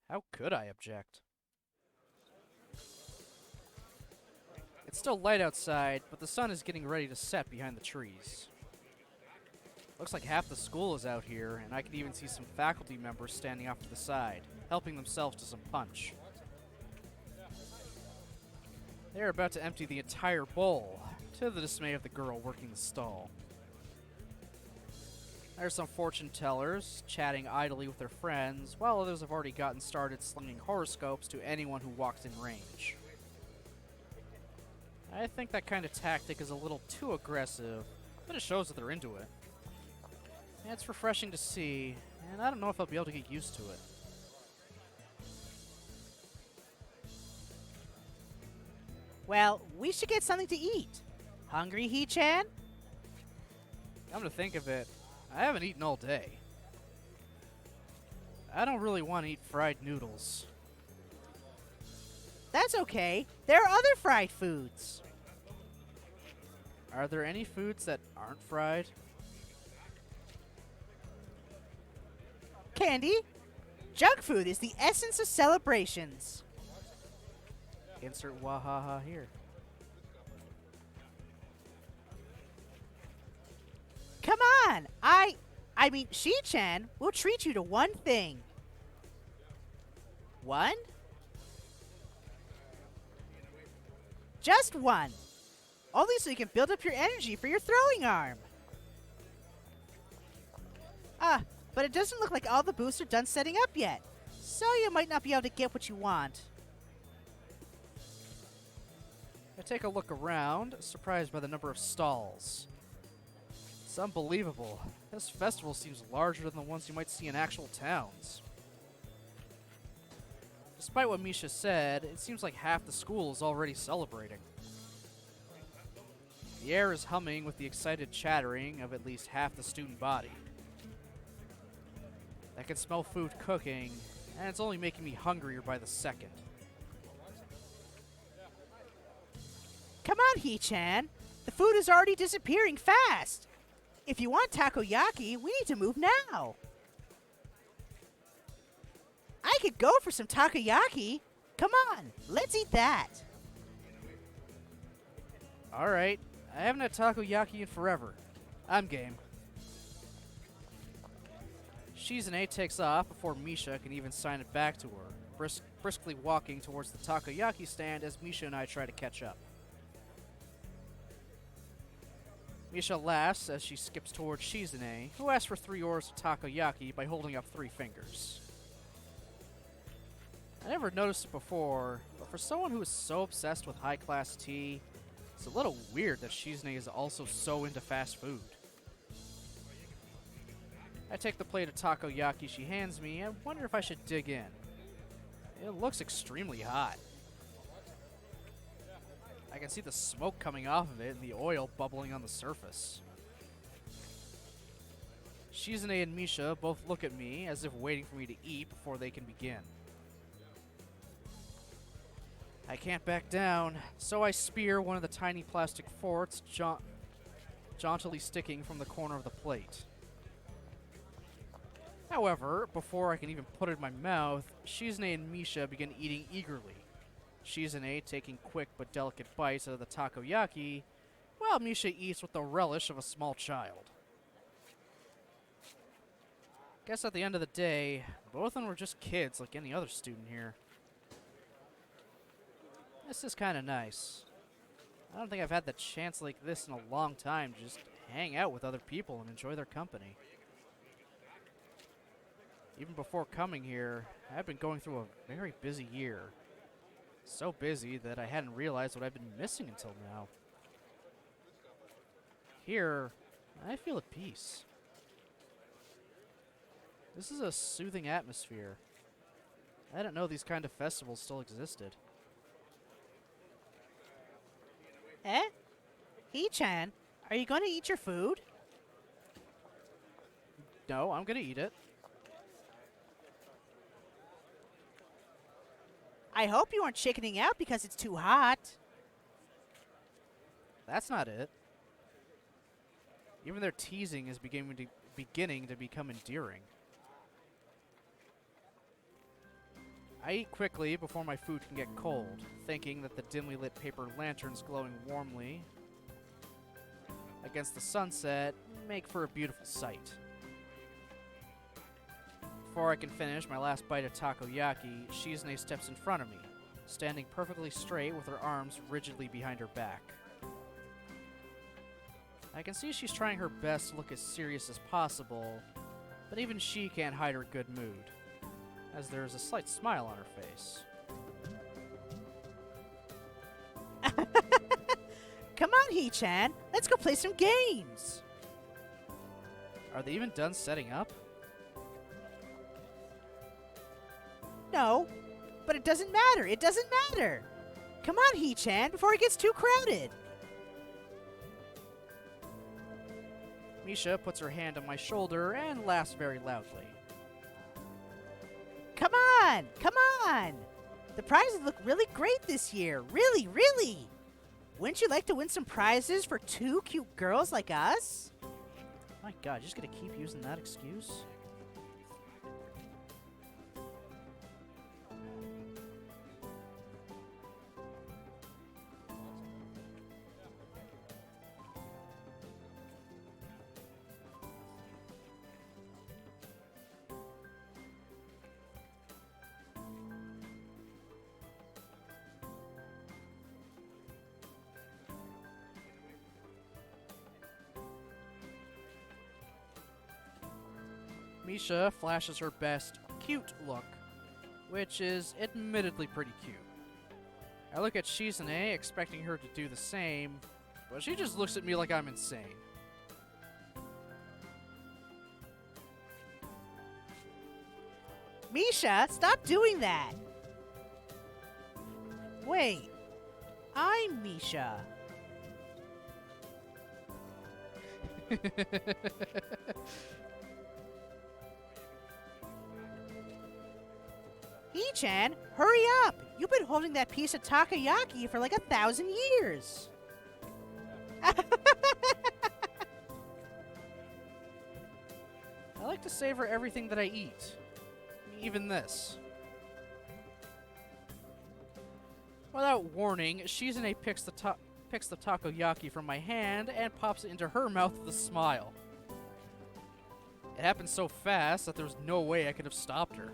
How could I object? It's still light outside, but the sun is getting ready to set behind the trees. Looks like half the school is out here, and I can even see some faculty members standing off to the side, helping themselves to some punch. They are about to empty the entire bowl, to the dismay of the girl working the stall. There's some fortune tellers, chatting idly with their friends, while others have already gotten started slinging horoscopes to anyone who walks in range. I think that kind of tactic is a little too aggressive, but it shows that they're into it. And it's refreshing to see, and I don't know if I'll be able to get used to it. Well, we should get something to eat. Hungry, He-chan? Come to think of it, I haven't eaten all day. I don't really want to eat fried noodles. That's okay. There are other fried foods. Are there any foods that aren't fried? Candy? Junk food is the essence of celebrations. Insert wahaha here. Come on! I mean, Shi-chan will treat you to one thing. One? Just one. Only so you can build up your energy for your throwing arm. But it doesn't look like all the booths are done setting up yet. So you might not be able to get what you want. I take a look around, surprised by the number of stalls. It's unbelievable. This festival seems larger than the ones you might see in actual towns. Despite what Misha said, it seems like half the school is already celebrating. The air is humming with the excited chattering of at least half the student body. I can smell food cooking, and it's only making me hungrier by the second. Come on, He-chan. The food is already disappearing fast. If you want takoyaki, we need to move now. I could go for some takoyaki, Come on, let's eat that. Alright, I haven't had takoyaki in forever. I'm game. Shizune takes off before Misha can even sign it back to her, briskly walking towards the takoyaki stand as Misha and I try to catch up. Misha laughs as she skips towards Shizune, who asks for 3 orders of takoyaki by holding up 3 fingers. I never noticed it before, but for someone who is so obsessed with high-class tea, it's a little weird that Shizune is also so into fast food. I take the plate of takoyaki she hands me and wonder if I should dig in. It looks extremely hot. I can see the smoke coming off of it and the oil bubbling on the surface. Shizune and Misha both look at me as if waiting for me to eat before they can begin. I can't back down, so I spear one of the tiny plastic forks jauntily sticking from the corner of the plate. However, before I can even put it in my mouth, Shizune and Misha begin eating eagerly. Shizune taking quick but delicate bites out of the takoyaki, while Misha eats with the relish of a small child. Guess at the end of the day, both of them were just kids like any other student here. This is kind of nice. I don't think I've had the chance like this in a long time to just hang out with other people and enjoy their company. Even before coming here, I've been going through a very busy year. So busy that I hadn't realized what I've been missing until now. Here, I feel at peace. This is a soothing atmosphere. I didn't know these kind of festivals still existed. Eh? Hee-chan, are you going to eat your food? No, I'm gonna eat it. I hope you aren't chickening out because it's too hot. That's not it. Even their teasing is beginning to become endearing. I eat quickly before my food can get cold, thinking that the dimly lit paper lanterns glowing warmly against the sunset make for a beautiful sight. Before I can finish my last bite of takoyaki, Shizune steps in front of me, standing perfectly straight with her arms rigidly behind her back. I can see she's trying her best to look as serious as possible, but even she can't hide her good mood, as there is a slight smile on her face. Come on, Hee-chan, let's go play some games. Are they even done setting up? No, but it doesn't matter. It doesn't matter. Come on, Hee-chan, before it gets too crowded. Misha puts her hand on my shoulder and laughs very loudly. Come on, come on. The prizes look really great this year. Really, really. Wouldn't you like to win some prizes for 2 cute girls like us? My god, you're just gonna keep using that excuse? Misha flashes her best cute look, which is admittedly pretty cute. I look at Shizune, expecting her to do the same, but she just looks at me like I'm insane. Misha, stop doing that. Wait, I'm Misha. Hee-chan, hurry up! You've been holding that piece of takoyaki for like 1,000 years. I like to savor everything that I eat. Even this. Without warning, Shizune picks the takoyaki from my hand and pops it into her mouth with a smile. It happened so fast that there was no way I could have stopped her.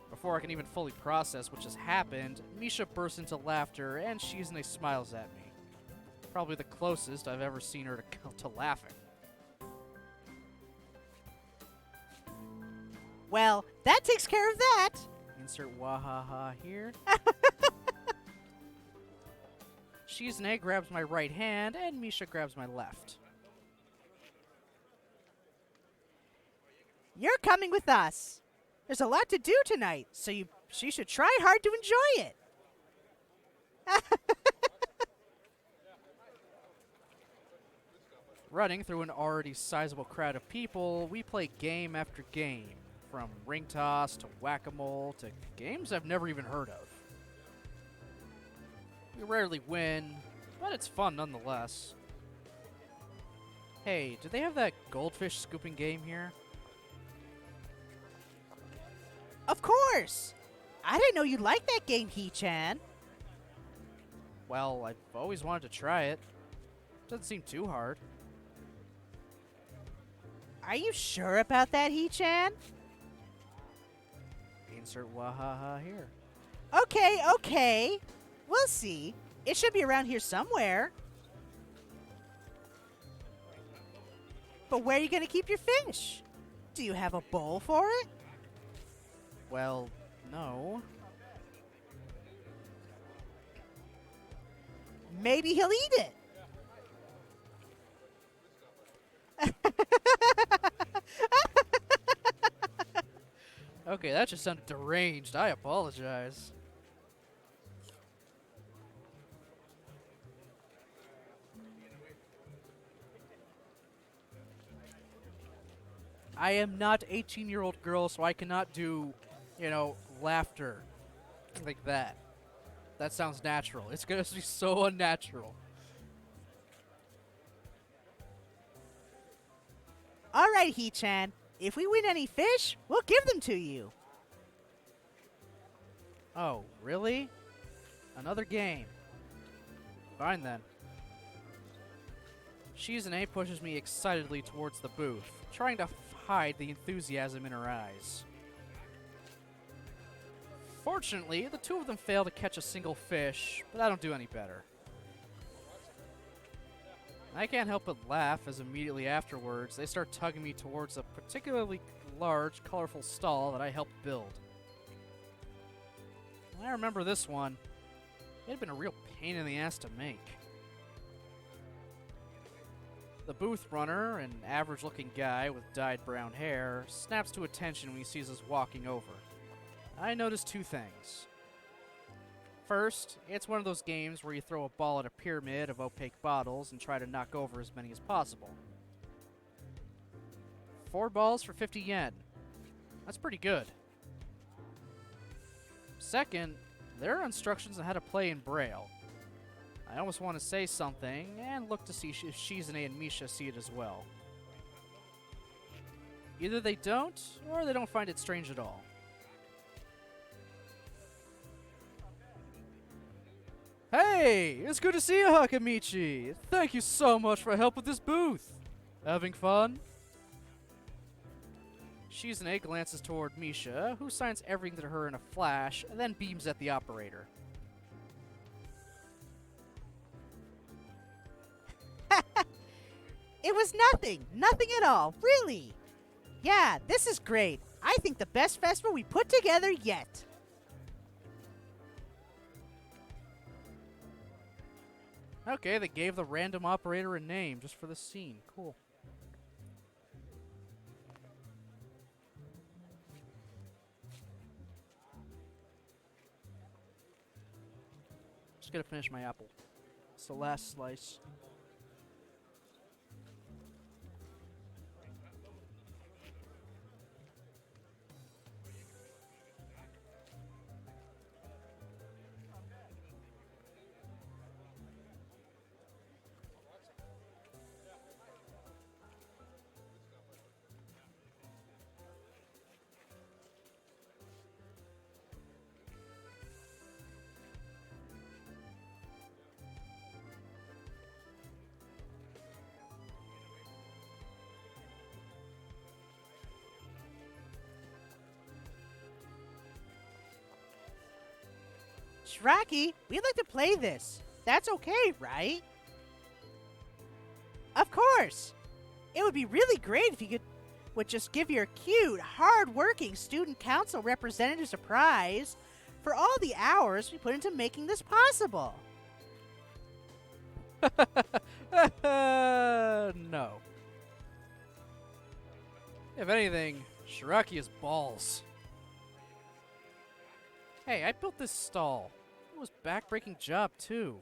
Before I can even fully process what just happened, Misha bursts into laughter and Shizune smiles at me. Probably the closest I've ever seen her to laughing. Well, that takes care of that. Insert wahaha here. Shizune grabs my right hand and Misha grabs my left. You're coming with us. There's a lot to do tonight, so she should try hard to enjoy it. Running through an already sizable crowd of people, we play game after game, from ring toss to whack-a-mole to games I've never even heard of. We rarely win, but it's fun nonetheless. Hey, do they have that goldfish scooping game here? Of course. I didn't know you liked that game, Hee-chan. Well, I've always wanted to try it. Doesn't seem too hard. Are you sure about that, Hee-chan? Insert wahaha here. Okay. We'll see. It should be around here somewhere. But where are you going to keep your fish? Do you have a bowl for it? Well, no. Maybe he'll eat it. Okay, that just sounded deranged. I apologize. I am not 18-year-old girl, so I cannot do, laughter like that. That sounds natural. It's going to be so unnatural. All right, Hee-chan. If we win any fish, we'll give them to you. Oh, really? Another game. Fine then. Shizune pushes me excitedly towards the booth, trying to hide the enthusiasm in her eyes. Fortunately, the two of them fail to catch a single fish, but I don't do any better. I can't help but laugh as immediately afterwards they start tugging me towards a particularly large, colorful stall that I helped build. I remember this one. It had been a real pain in the ass to make. The booth runner, an average-looking guy with dyed brown hair, snaps to attention when he sees us walking over. I notice two things. First, it's one of those games where you throw a ball at a pyramid of opaque bottles and try to knock over as many as possible. 4 balls for 50 yen. That's pretty good. Second, there are instructions on how to play in Braille. I almost want to say something and look to see if Shizune and Misha see it as well. Either they don't, or they don't find it strange at all. Hey, it's good to see you, Hakamichi. Thank you so much for help with this booth. Having fun? Shizune glances toward Misha, who signs everything to her in a flash, and then beams at the operator. It was nothing. Nothing at all. Really. Yeah, this is great. I think the best festival we put together yet. Okay, they gave the random operator a name just for the scene. Cool. Just gonna finish my apple. It's the last slice. Shiraki, we'd like to play this. That's okay, right? Of course. It would be really great if you would just give your cute, hard-working student council representatives a prize for all the hours we put into making this possible. No. If anything, Shiraki is balls. Hey, I built this stall. It was a backbreaking job, too.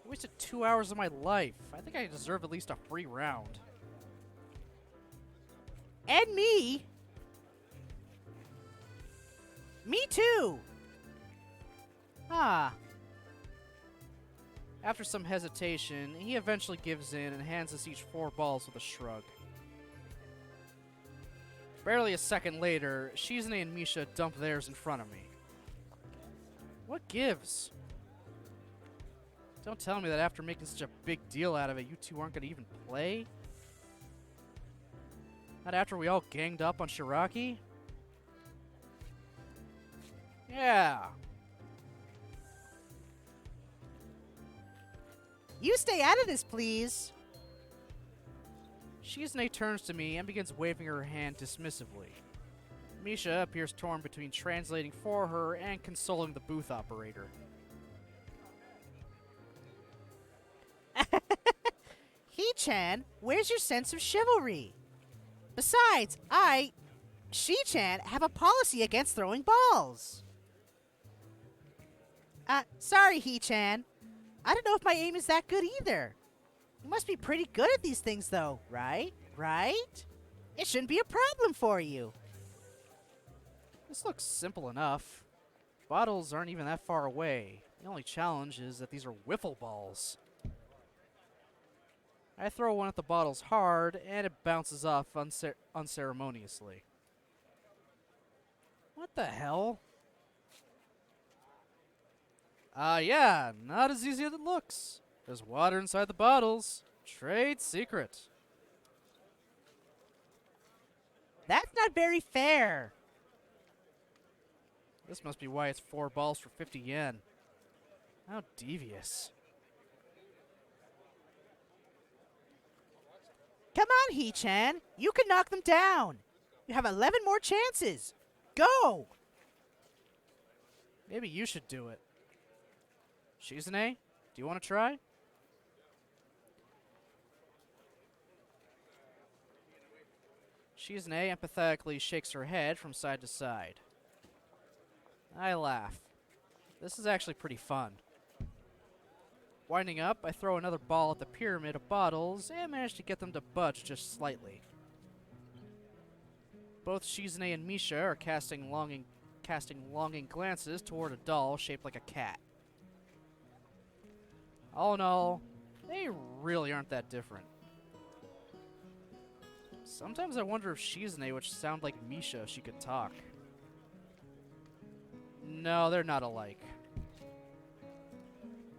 I wasted 2 hours of my life. I think I deserve at least a free round. And me. Me too. Ah. After some hesitation, he eventually gives in and hands us each 4 balls with a shrug. Barely a second later, Shizune and Misha dump theirs in front of me. What gives? Don't tell me that after making such a big deal out of it, you two aren't gonna even play? Not after we all ganged up on Shiraki? Yeah. You stay out of this, please. Shizune turns to me and begins waving her hand dismissively. Misha appears torn between translating for her and consoling the booth operator. He-chan, where's your sense of chivalry? Besides, She-chan, have a policy against throwing balls. Sorry, He-chan. I don't know if my aim is that good either. You must be pretty good at these things, though, right? Right? It shouldn't be a problem for you. This looks simple enough. Bottles aren't even that far away. The only challenge is that these are wiffle balls. I throw one at the bottles hard, and it bounces off unceremoniously. What the hell? Yeah, not as easy as it looks. There's water inside the bottles. Trade secret. That's not very fair. This must be why it's 4 balls for 50 yen. How devious. Come on, He-chan. You can knock them down. You have 11 more chances. Go! Maybe you should do it. Shizune, do you want to try? Shizune empathetically shakes her head from side to side. I laugh. This is actually pretty fun. Winding up, I throw another ball at the pyramid of bottles and manage to get them to budge just slightly. Both Shizune and Misha are casting longing glances toward a doll shaped like a cat. All in all, they really aren't that different. Sometimes I wonder if Shizune would sound like Misha if she could talk. No, they're not alike.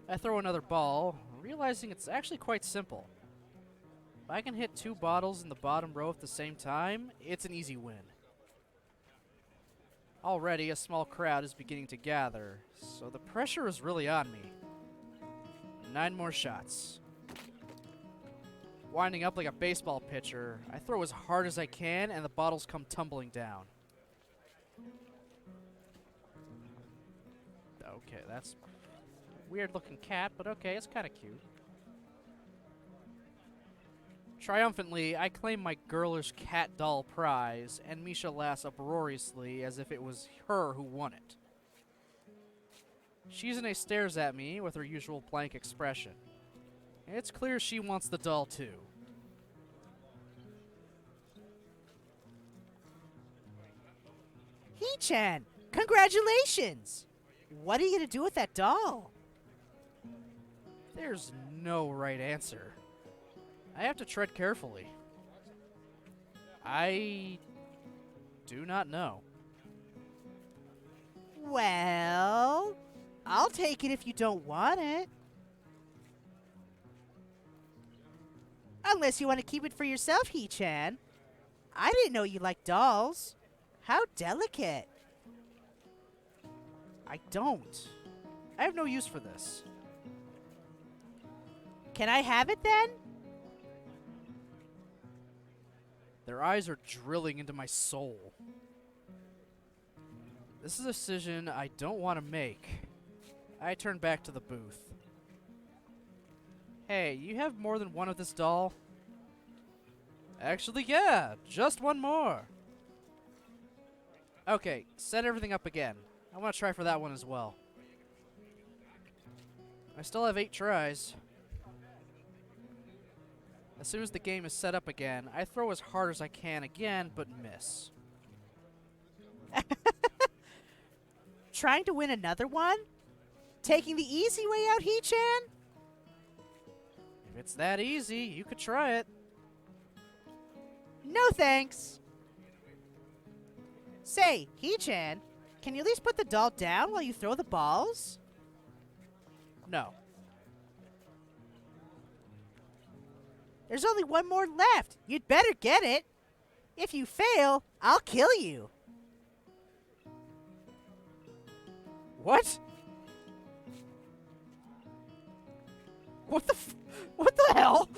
I throw another ball, realizing it's actually quite simple. If I can hit 2 bottles in the bottom row at the same time, it's an easy win. Already, a small crowd is beginning to gather, so the pressure is really on me. 9 more shots. Winding up like a baseball pitcher, I throw as hard as I can and the bottles come tumbling down. Okay, that's a weird looking cat, but okay, it's kind of cute. Triumphantly, I claim my girlish cat doll prize, and Misha laughs uproariously as if it was her who won it. Shizune stares at me with her usual blank expression. It's clear she wants the doll too. He-chan, congratulations! What are you gonna do with that doll? There's no right answer. I have to tread carefully. I do not know. Well, I'll take it if you don't want it. Unless you want to keep it for yourself, He-chan. I didn't know you liked dolls. How delicate. I don't. I have no use for this. Can I have it then? Their eyes are drilling into my soul. This is a decision I don't want to make. I turn back to the booth. Hey, you have more than one of this doll? Actually, yeah, just one more. Okay, set everything up again. I want to try for that one as well. I still have 8 tries. As soon as the game is set up again, I throw as hard as I can again, but miss. Trying to win another one? Taking the easy way out, He-chan? If it's that easy, you could try it. No thanks. Say, He-chan, can you at least put the doll down while you throw the balls? No. There's only one more left. You'd better get it. If you fail, I'll kill you. What? What the hell?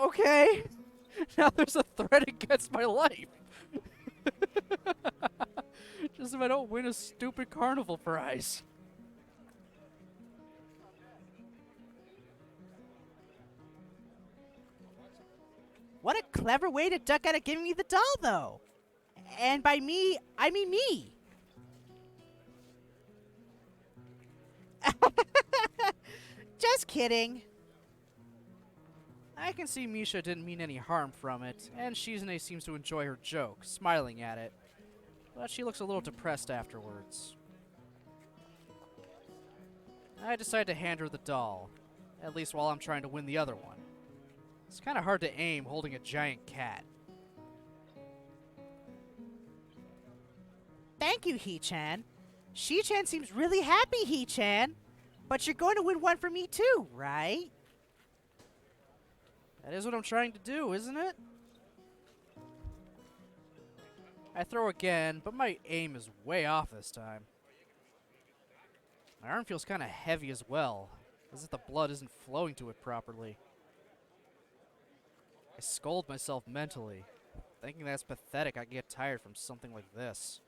Okay. Now there's a threat against my life. Just if I don't win a stupid carnival prize. What a clever way to duck out of giving me the doll, though. And by me, I mean me. Just kidding. I can see Misha didn't mean any harm from it, and Shizune seems to enjoy her joke, smiling at it. But she looks a little depressed afterwards. I decide to hand her the doll, at least while I'm trying to win the other one. It's kind of hard to aim holding a giant cat. Thank you, He-chan. She-chan seems really happy, He-chan. But you're going to win one for me too, right? That is what I'm trying to do, isn't it? I throw again, but my aim is way off this time. My arm feels kind of heavy as well, as if the blood isn't flowing to it properly. I scold myself mentally, thinking that it's pathetic I get tired from something like this.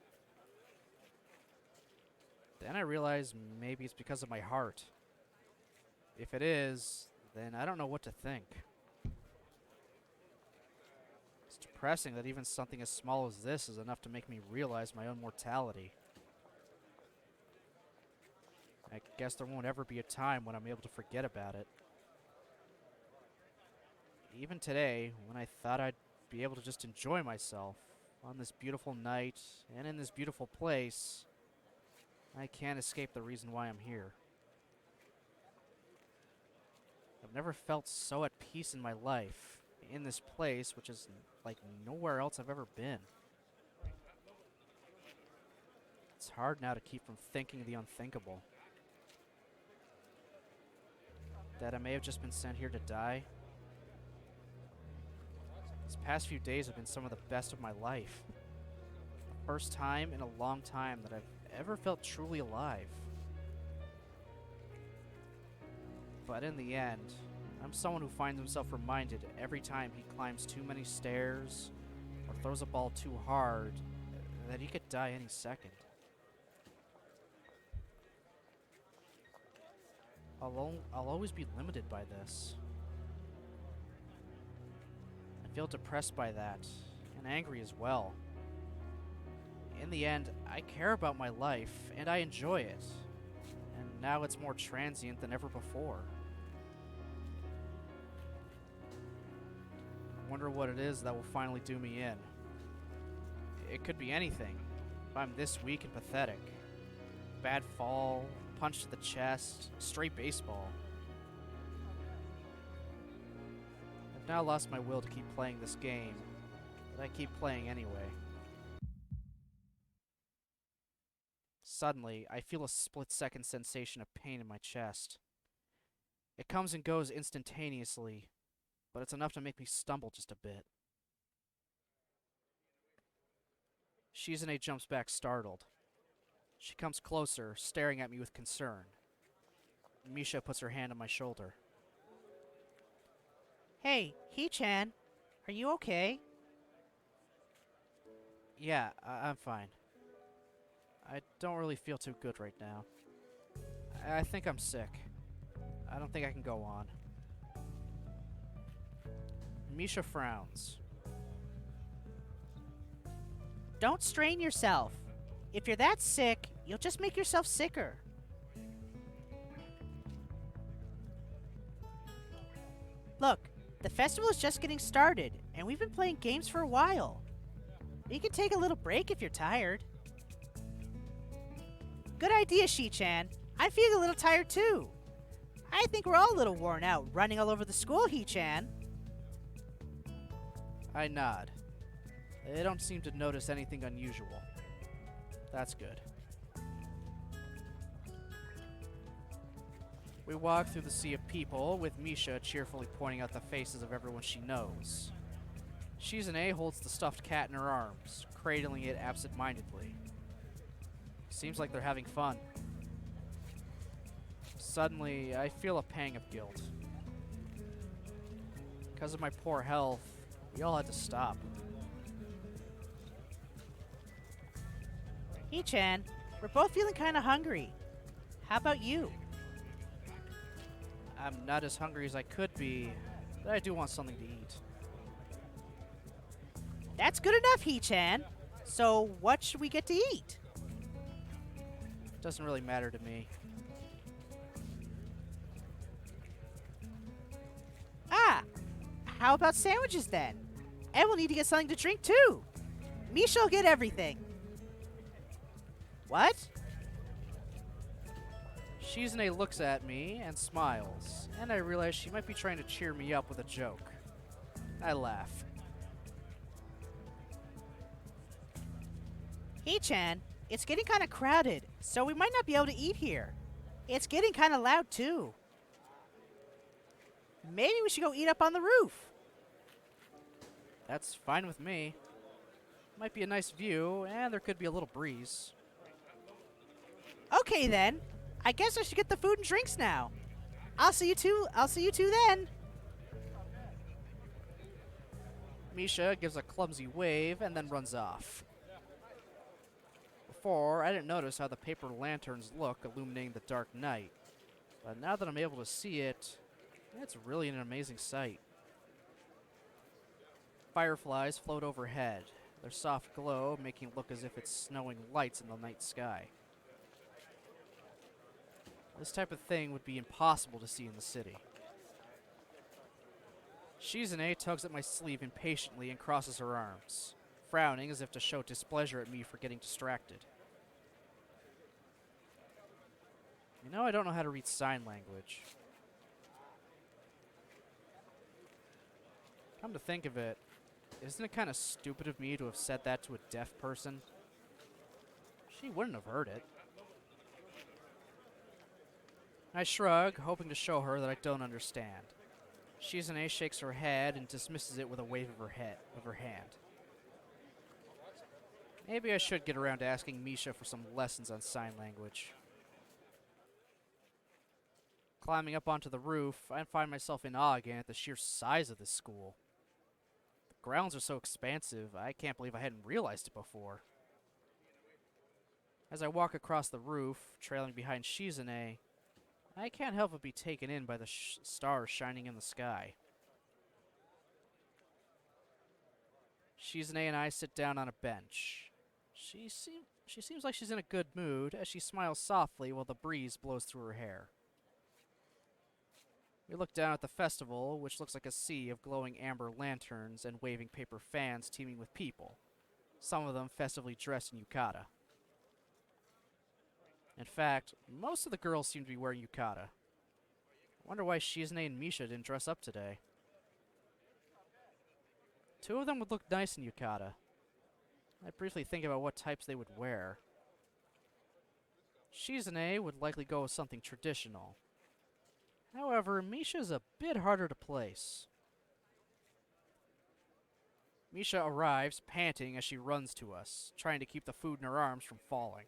Then I realize maybe it's because of my heart. If it is, then I don't know what to think. It's depressing that even something as small as this is enough to make me realize my own mortality. I guess there won't ever be a time when I'm able to forget about it. Even today, when I thought I'd be able to just enjoy myself on this beautiful night and in this beautiful place, I can't escape the reason why I'm here. I've never felt so at peace in my life, in this place, which is like nowhere else I've ever been. It's hard now to keep from thinking the unthinkable. That I may have just been sent here to die. These past few days have been some of the best of my life. The first time in a long time that I've ever felt truly alive. But in the end, I'm someone who finds himself reminded every time he climbs too many stairs or throws a ball too hard that he could die any second. I'll always be limited by this. I feel depressed by that, and angry as well. In the end, I care about my life, and I enjoy it. And now it's more transient than ever before. I wonder what it is that will finally do me in. It could be anything, if I'm this weak and pathetic. Bad fall, punch to the chest, straight baseball. I've now lost my will to keep playing this game, but I keep playing anyway. Suddenly, I feel a split-second sensation of pain in my chest. It comes and goes instantaneously, but it's enough to make me stumble just a bit. Shizune jumps back startled. She comes closer, staring at me with concern. Misha puts her hand on my shoulder. Hey, He-chan, are you okay? Yeah, I'm fine. I don't really feel too good right now. I think I'm sick. I don't think I can go on. Misha frowns. Don't strain yourself. If you're that sick, you'll just make yourself sicker. Look, the festival is just getting started, and we've been playing games for a while. You can take a little break if you're tired. Good idea, Shi-chan. I'm feeling a little tired too. I think we're all a little worn out running all over the school, He-chan. I nod. They don't seem to notice anything unusual. That's good. We walk through the sea of people, with Misha cheerfully pointing out the faces of everyone she knows. Shizune holds the stuffed cat in her arms, cradling it absent-mindedly. Seems like they're having fun. Suddenly, I feel a pang of guilt. Because of my poor health, we all had to stop. He-chan, we're both feeling kind of hungry. How about you? I'm not as hungry as I could be, but I do want something to eat. That's good enough, He-chan. So what should we get to eat? Doesn't really matter to me. Ah, how about sandwiches then? And we'll need to get something to drink too. Misha'll get everything. What? Shizune looks at me and smiles, and I realize she might be trying to cheer me up with a joke. I laugh. He-chan, it's getting kind of crowded, so we might not be able to eat here. It's getting kind of loud too. Maybe we should go eat up on the roof. That's fine with me. Might be a nice view, and there could be a little breeze. Okay then. I guess I should get the food and drinks now. I'll see you two then. Misha gives a clumsy wave and then runs off. Before, I didn't notice how the paper lanterns look illuminating the dark night. But now that I'm able to see it, it's really an amazing sight. Fireflies float overhead, their soft glow making it look as if it's snowing lights in the night sky. This type of thing would be impossible to see in the city. Shizune tugs at my sleeve impatiently and crosses her arms, frowning as if to show displeasure at me for getting distracted. You know, I don't know how to read sign language. Come to think of it, isn't it kind of stupid of me to have said that to a deaf person? She wouldn't have heard it. I shrug, hoping to show her that I don't understand. Shizune shakes her head and dismisses it with a wave of her hand. Maybe I should get around to asking Misha for some lessons on sign language. Climbing up onto the roof, I find myself in awe again at the sheer size of this school. The grounds are so expansive, I can't believe I hadn't realized it before. As I walk across the roof, trailing behind Shizune, I can't help but be taken in by the stars shining in the sky. Shizune and I sit down on a bench. She seems like she's in a good mood as she smiles softly while the breeze blows through her hair. We look down at the festival, which looks like a sea of glowing amber lanterns and waving paper fans teeming with people, some of them festively dressed in yukata. In fact, most of the girls seem to be wearing yukata. I wonder why Shizune and Misha didn't dress up today. Two of them would look nice in yukata. I briefly think about what types they would wear. Shizune would likely go with something traditional. However, Misha's a bit harder to place. Misha arrives, panting as she runs to us, trying to keep the food in her arms from falling.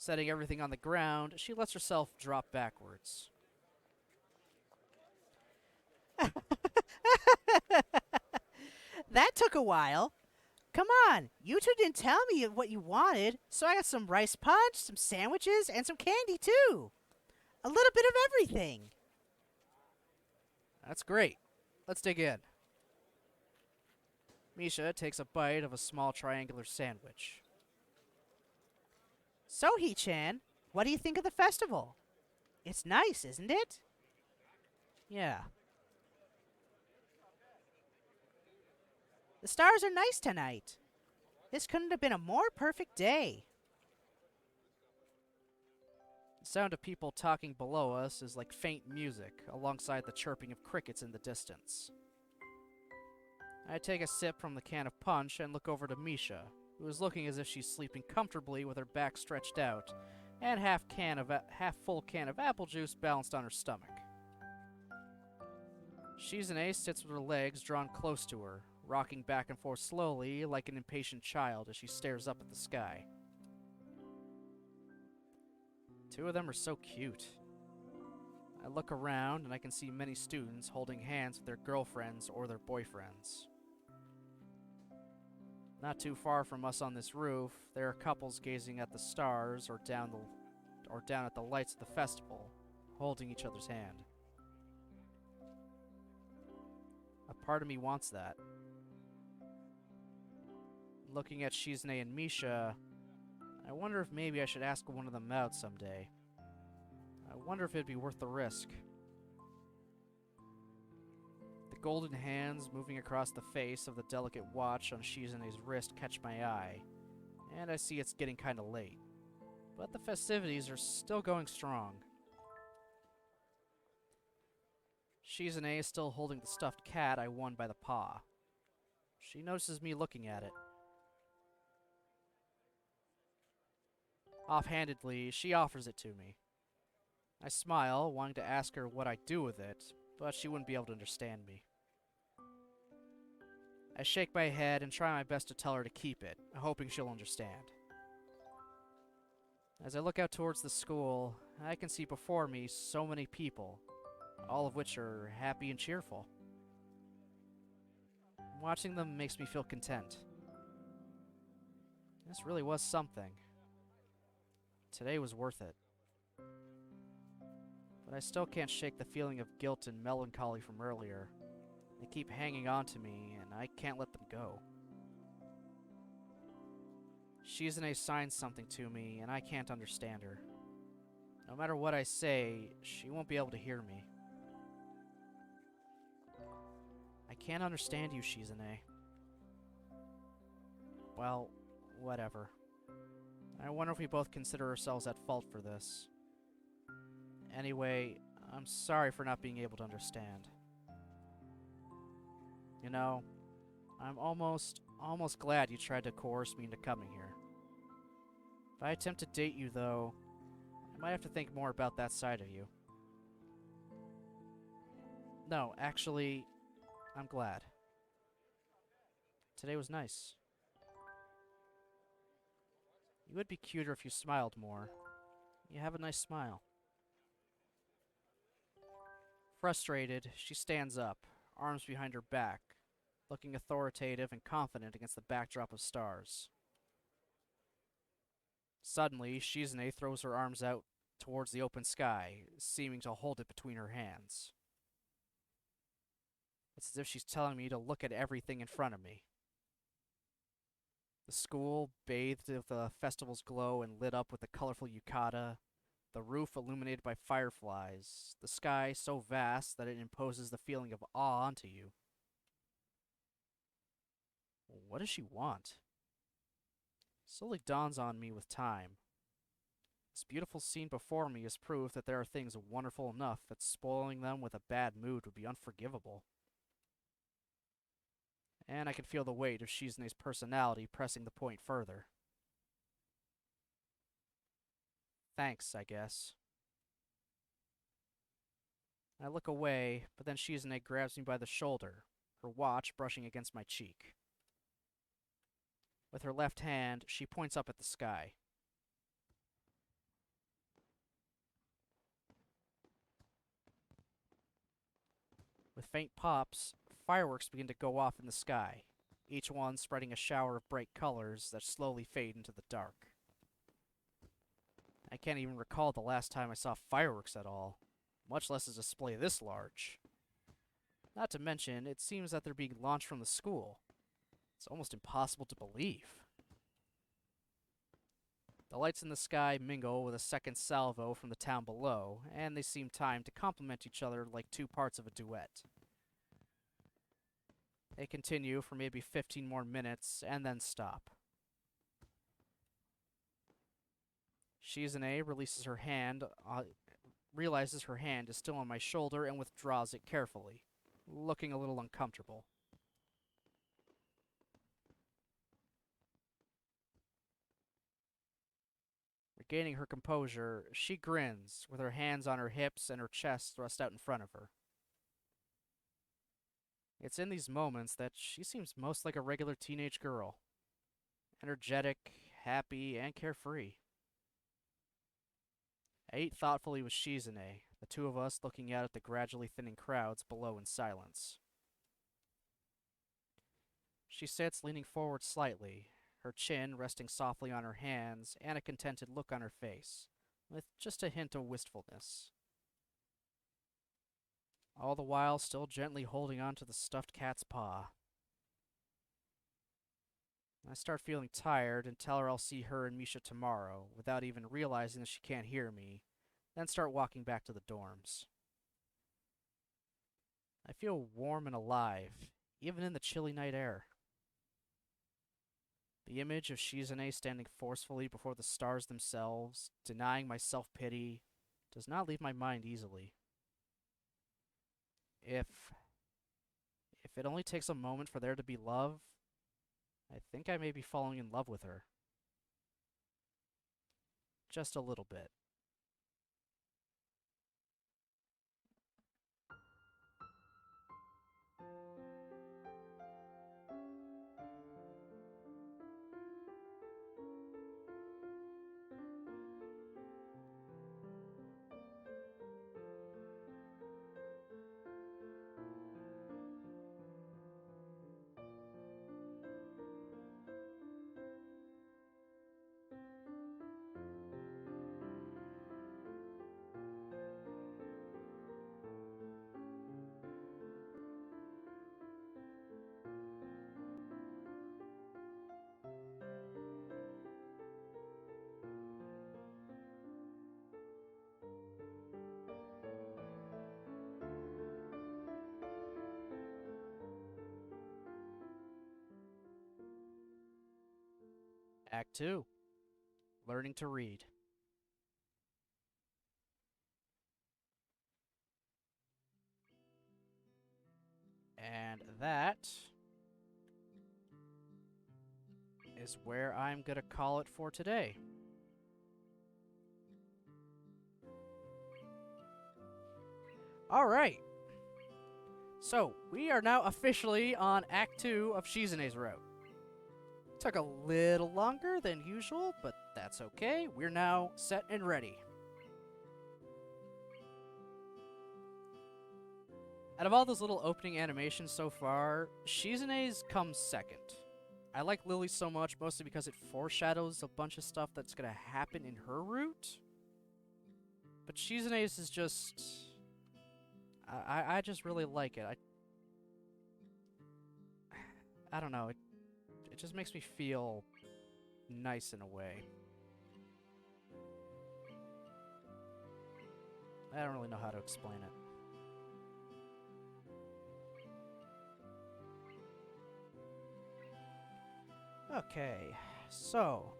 Setting everything on the ground, she lets herself drop backwards. That took a while. Come on, you two didn't tell me what you wanted, so I got some rice punch, some sandwiches, and some candy too. A little bit of everything. That's great. Let's dig in. Misha takes a bite of a small triangular sandwich. So, Hee-chan, what do you think of the festival? It's nice, isn't it? Yeah, The stars are nice tonight. This couldn't have been a more perfect day. the sound of people talking below us is like faint music alongside the chirping of crickets in the distance. I take a sip from the can of punch and look over to Misha, who is looking as if she's sleeping comfortably with her back stretched out and half full can of apple juice balanced on her stomach. Shizune sits with her legs drawn close to her, rocking back and forth slowly like an impatient child as she stares up at the sky. Two of them are so cute. I look around and I can see many students holding hands with their girlfriends or their boyfriends. Not too far from us on this roof, there are couples gazing at the stars or down at the lights of the festival, holding each other's hand. A part of me wants that. Looking at Shizune and Misha, I wonder if maybe I should ask one of them out someday. I wonder if it'd be worth the risk. The golden hands moving across the face of the delicate watch on Shizune's wrist catch my eye, and I see it's getting kinda late. But the festivities are still going strong. Shizune is still holding the stuffed cat I won by the paw. She notices me looking at it. Offhandedly, she offers it to me. I smile, wanting to ask her what I do with it, but she wouldn't be able to understand me. I shake my head and try my best to tell her to keep it, hoping she'll understand. As I look out towards the school, I can see before me so many people, all of which are happy and cheerful. Watching them makes me feel content. This really was something. Today was worth it. But I still can't shake the feeling of guilt and melancholy from earlier. They keep hanging on to me, and I can't let them go. Shizune signs something to me, and I can't understand her. No matter what I say, she won't be able to hear me. I can't understand you, Shizune. Well, whatever. I wonder if we both consider ourselves at fault for this. Anyway, I'm sorry for not being able to understand. You know, I'm almost glad you tried to coerce me into coming here. If I attempt to date you, though, I might have to think more about that side of you. No, actually, I'm glad. Today was nice. You would be cuter if you smiled more. You have a nice smile. Frustrated, she stands up, arms behind her back, looking authoritative and confident against the backdrop of stars. Suddenly, Shizune throws her arms out towards the open sky, seeming to hold it between her hands. It's as if she's telling me to look at everything in front of me. The school, bathed in the festival's glow and lit up with the colorful yukata, the roof illuminated by fireflies, the sky so vast that it imposes the feeling of awe onto you. What does she want? Slowly dawns on me with time. This beautiful scene before me is proof that there are things wonderful enough that spoiling them with a bad mood would be unforgivable. And I can feel the weight of Shizune's personality pressing the point further. Thanks, I guess. I look away, but then Shizune grabs me by the shoulder, her watch brushing against my cheek. With her left hand, she points up at the sky. With faint pops, fireworks begin to go off in the sky, each one spreading a shower of bright colors that slowly fade into the dark. I can't even recall the last time I saw fireworks at all, much less a display this large. Not to mention, it seems that they're being launched from the school. It's almost impossible to believe. The lights in the sky mingle with a second salvo from the town below, and they seem timed to complement each other like two parts of a duet. They continue for maybe 15 more minutes, and then stop. Shizune realizes her hand is still on my shoulder and withdraws it carefully, looking a little uncomfortable. Regaining her composure, she grins, with her hands on her hips and her chest thrust out in front of her. It's in these moments that she seems most like a regular teenage girl. Energetic, happy, and carefree. I eat thoughtfully with Shizune, the two of us looking out at the gradually thinning crowds below in silence. She sits leaning forward slightly, her chin resting softly on her hands, and a contented look on her face, with just a hint of wistfulness. All the while still gently holding on to the stuffed cat's paw. I start feeling tired and tell her I'll see her and Misha tomorrow, without even realizing that she can't hear me, then start walking back to the dorms. I feel warm and alive, even in the chilly night air. The image of Shizune standing forcefully before the stars themselves, denying my self-pity, does not leave my mind easily. If it only takes a moment for there to be love, I think I may be falling in love with her. Just a little bit. Act 2. Learning to read. And that is where I'm going to call it for today. Alright. So, we are now officially on Act 2 of Shizune's route. Took a little longer than usual, but that's okay. We're now set and ready. Out of all those little opening animations so far, Shizune's comes second. I like Lily so much, mostly because it foreshadows a bunch of stuff that's going to happen in her route. But Shizune's is just... I just really like it. I don't know. It just makes me feel nice in a way. I don't really know how to explain it. Okay, so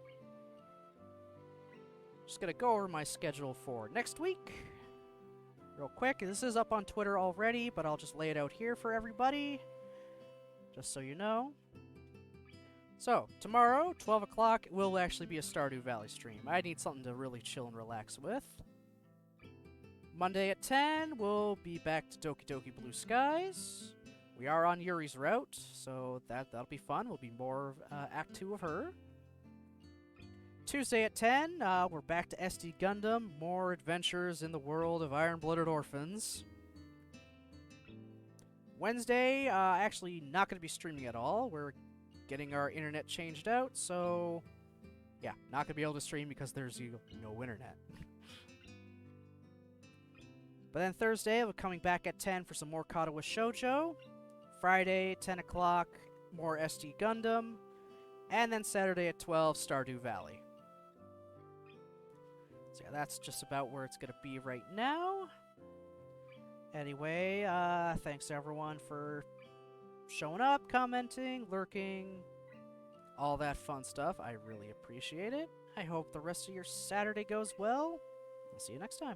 just gonna go over my schedule for next week real quick. This is up on Twitter already, but I'll just lay it out here for everybody, just so you know. So, tomorrow, 12 o'clock, will actually be a Stardew Valley stream. I need something to really chill and relax with. Monday at 10, we'll be back to Doki Doki Blue Skies. We are on Yuri's route, so that'll be fun. We'll be more Act 2 of her. Tuesday at 10, we're back to SD Gundam. More adventures in the world of Iron-Blooded Orphans. Wednesday, actually not going to be streaming at all. We're getting our internet changed out, so yeah, not going to be able to stream because there's no internet. But then Thursday, we're coming back at 10 for some more Katawa Shoujo. Friday, 10 o'clock, more SD Gundam. And then Saturday at 12, Stardew Valley. So yeah, that's just about where it's going to be right now. Anyway, thanks everyone for showing up, commenting, lurking, all that fun stuff. I really appreciate it. I hope the rest of your Saturday goes well. I'll see you next time.